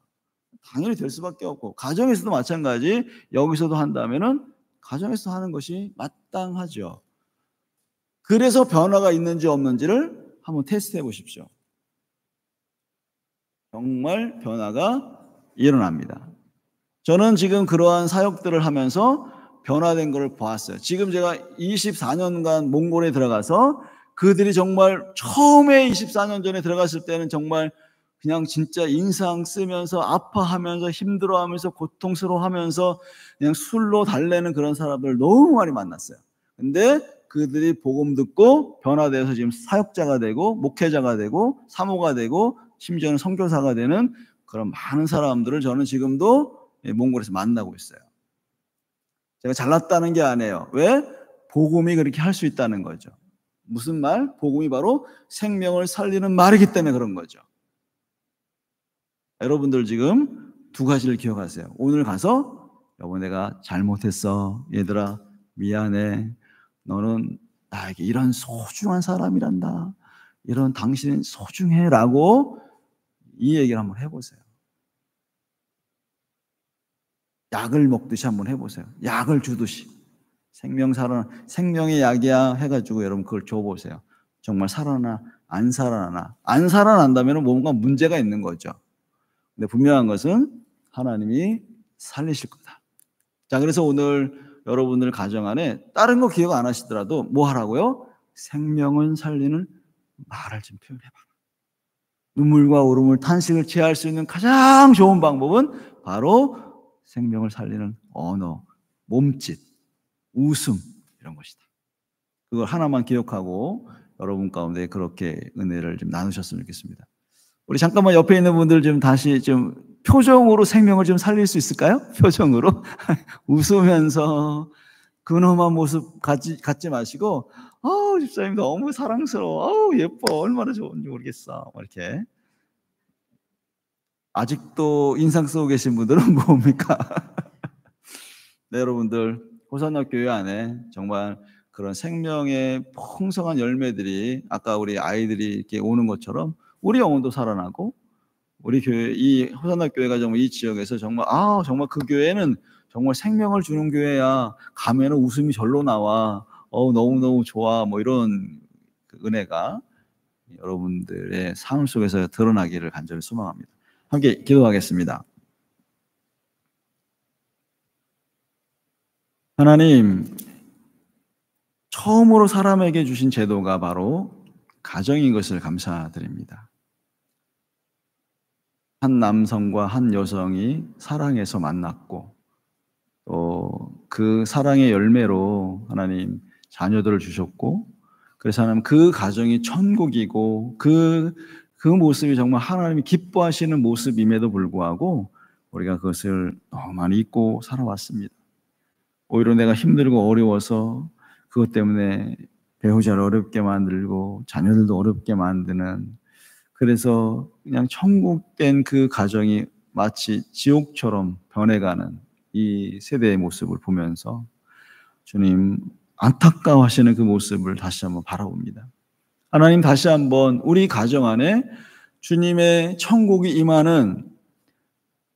당연히 될 수밖에 없고 가정에서도 마찬가지 여기서도 한다면은 가정에서 하는 것이 마땅하죠. 그래서 변화가 있는지 없는지를 한번 테스트해 보십시오. 정말 변화가 일어납니다. 저는 지금 그러한 사역들을 하면서 변화된 것을 보았어요. 지금 제가 24년간 몽골에 들어가서 그들이 정말 처음에 24년 전에 들어갔을 때는 정말 그냥 진짜 인상 쓰면서 아파하면서 힘들어하면서 고통스러워하면서 그냥 술로 달래는 그런 사람들 너무 많이 만났어요. 근데 그들이 복음 듣고 변화돼서 지금 사역자가 되고 목회자가 되고 사모가 되고 심지어는 선교사가 되는 그런 많은 사람들을 저는 지금도 몽골에서 만나고 있어요. 제가 잘났다는 게 아니에요. 왜? 복음이 그렇게 할 수 있다는 거죠. 무슨 말? 복음이 바로 생명을 살리는 말이기 때문에 그런 거죠. 여러분들 지금 두 가지를 기억하세요. 오늘 가서 여보 내가 잘못했어. 얘들아 미안해. 너는 나에게 이런 소중한 사람이란다. 이런 당신은 소중해라고 이 얘기를 한번 해보세요. 약을 먹듯이 한번 해보세요. 약을 주듯이. 생명의 약이야 해가지고 여러분 그걸 줘보세요. 정말 살아나, 안 살아나나. 안 살아난다면 뭔가 문제가 있는 거죠. 근데 분명한 것은 하나님이 살리실 거다. 자, 그래서 오늘 여러분들 가정 안에 다른 거 기억 안 하시더라도 뭐 하라고요? 생명은 살리는 말을 좀 표현해봐라. 눈물과 울음을 탄식을 취할 수 있는 가장 좋은 방법은 바로 생명을 살리는 언어, 몸짓, 웃음 이런 것이다. 그걸 하나만 기억하고 여러분 가운데 그렇게 은혜를 좀 나누셨으면 좋겠습니다. 우리 잠깐만 옆에 있는 분들 좀 다시 좀 표정으로 생명을 좀 살릴 수 있을까요? 표정으로 웃으면서 근엄한 모습 갖지 마시고 집사님 너무 사랑스러워. 예뻐. 얼마나 좋은지 모르겠어. 이렇게. 아직도 인상 쓰고 계신 분들은 뭡니까? 네, 여러분들 호산나 교회 안에 정말 그런 생명의 풍성한 열매들이 아까 우리 아이들이 이렇게 오는 것처럼 우리 영혼도 살아나고 우리 교회 이 호산나 교회가 정말 이 지역에서 정말 정말 그 교회는 정말 생명을 주는 교회야. 가면은 웃음이 절로 나와. 너무너무 좋아. 뭐 이런 그 은혜가 여러분들의 삶 속에서 드러나기를 간절히 소망합니다. 함께 기도하겠습니다. 하나님, 처음으로 사람에게 주신 제도가 바로 가정인 것을 감사드립니다. 한 남성과 한 여성이 사랑해서 만났고 또 그 사랑의 열매로 하나님 자녀들을 주셨고 그래서 하나님 그 가정이 천국이고 그 모습이 정말 하나님이 기뻐하시는 모습임에도 불구하고 우리가 그것을 너무 많이 잊고 살아왔습니다. 오히려 내가 힘들고 어려워서 그것 때문에 배우자를 어렵게 만들고 자녀들도 어렵게 만드는 그래서 그냥 천국된 그 가정이 마치 지옥처럼 변해가는 이 세대의 모습을 보면서 주님 안타까워하시는 그 모습을 다시 한번 바라봅니다. 하나님 다시 한번 우리 가정 안에 주님의 천국이 임하는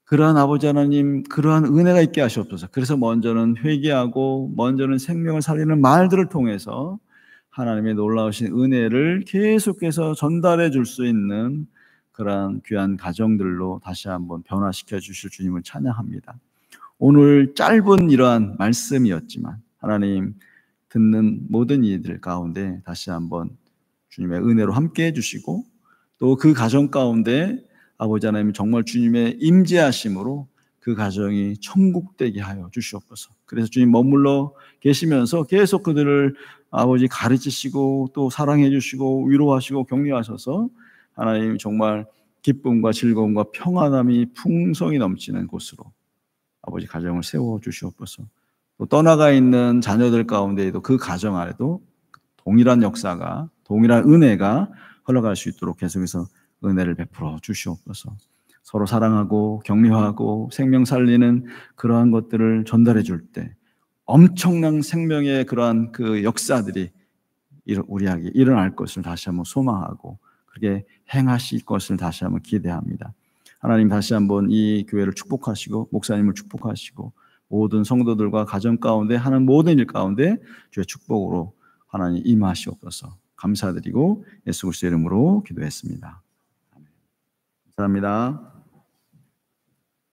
그러한 아버지 하나님 그러한 은혜가 있게 하시옵소서. 그래서 먼저는 회개하고 먼저는 생명을 살리는 말들을 통해서 하나님의 놀라우신 은혜를 계속해서 전달해 줄 수 있는 그러한 귀한 가정들로 다시 한번 변화시켜 주실 주님을 찬양합니다. 오늘 짧은 이러한 말씀이었지만 하나님 듣는 모든 이들 가운데 다시 한번 주님의 은혜로 함께 해주시고 또 그 가정 가운데 아버지 하나님 정말 주님의 임재하심으로 그 가정이 천국되게 하여 주시옵소서. 그래서 주님 머물러 계시면서 계속 그들을 아버지 가르치시고 또 사랑해 주시고 위로하시고 격려하셔서 하나님 정말 기쁨과 즐거움과 평안함이 풍성히 넘치는 곳으로 아버지 가정을 세워 주시옵소서. 또 떠나가 있는 자녀들 가운데에도 그 가정 안에도 동일한 역사가 동일한 은혜가 흘러갈 수 있도록 계속해서 은혜를 베풀어 주시옵소서. 서로 사랑하고 격려하고 생명 살리는 그러한 것들을 전달해 줄 때 엄청난 생명의 그러한 그 역사들이 우리에게 일어날 것을 다시 한번 소망하고 그렇게 행하실 것을 다시 한번 기대합니다. 하나님 다시 한번 이 교회를 축복하시고 목사님을 축복하시고 모든 성도들과 가정 가운데 하는 모든 일 가운데 주의 축복으로 하나님 임하시옵소서. 감사드리고 예수 그리스도의 이름으로 기도했습니다. 감사합니다.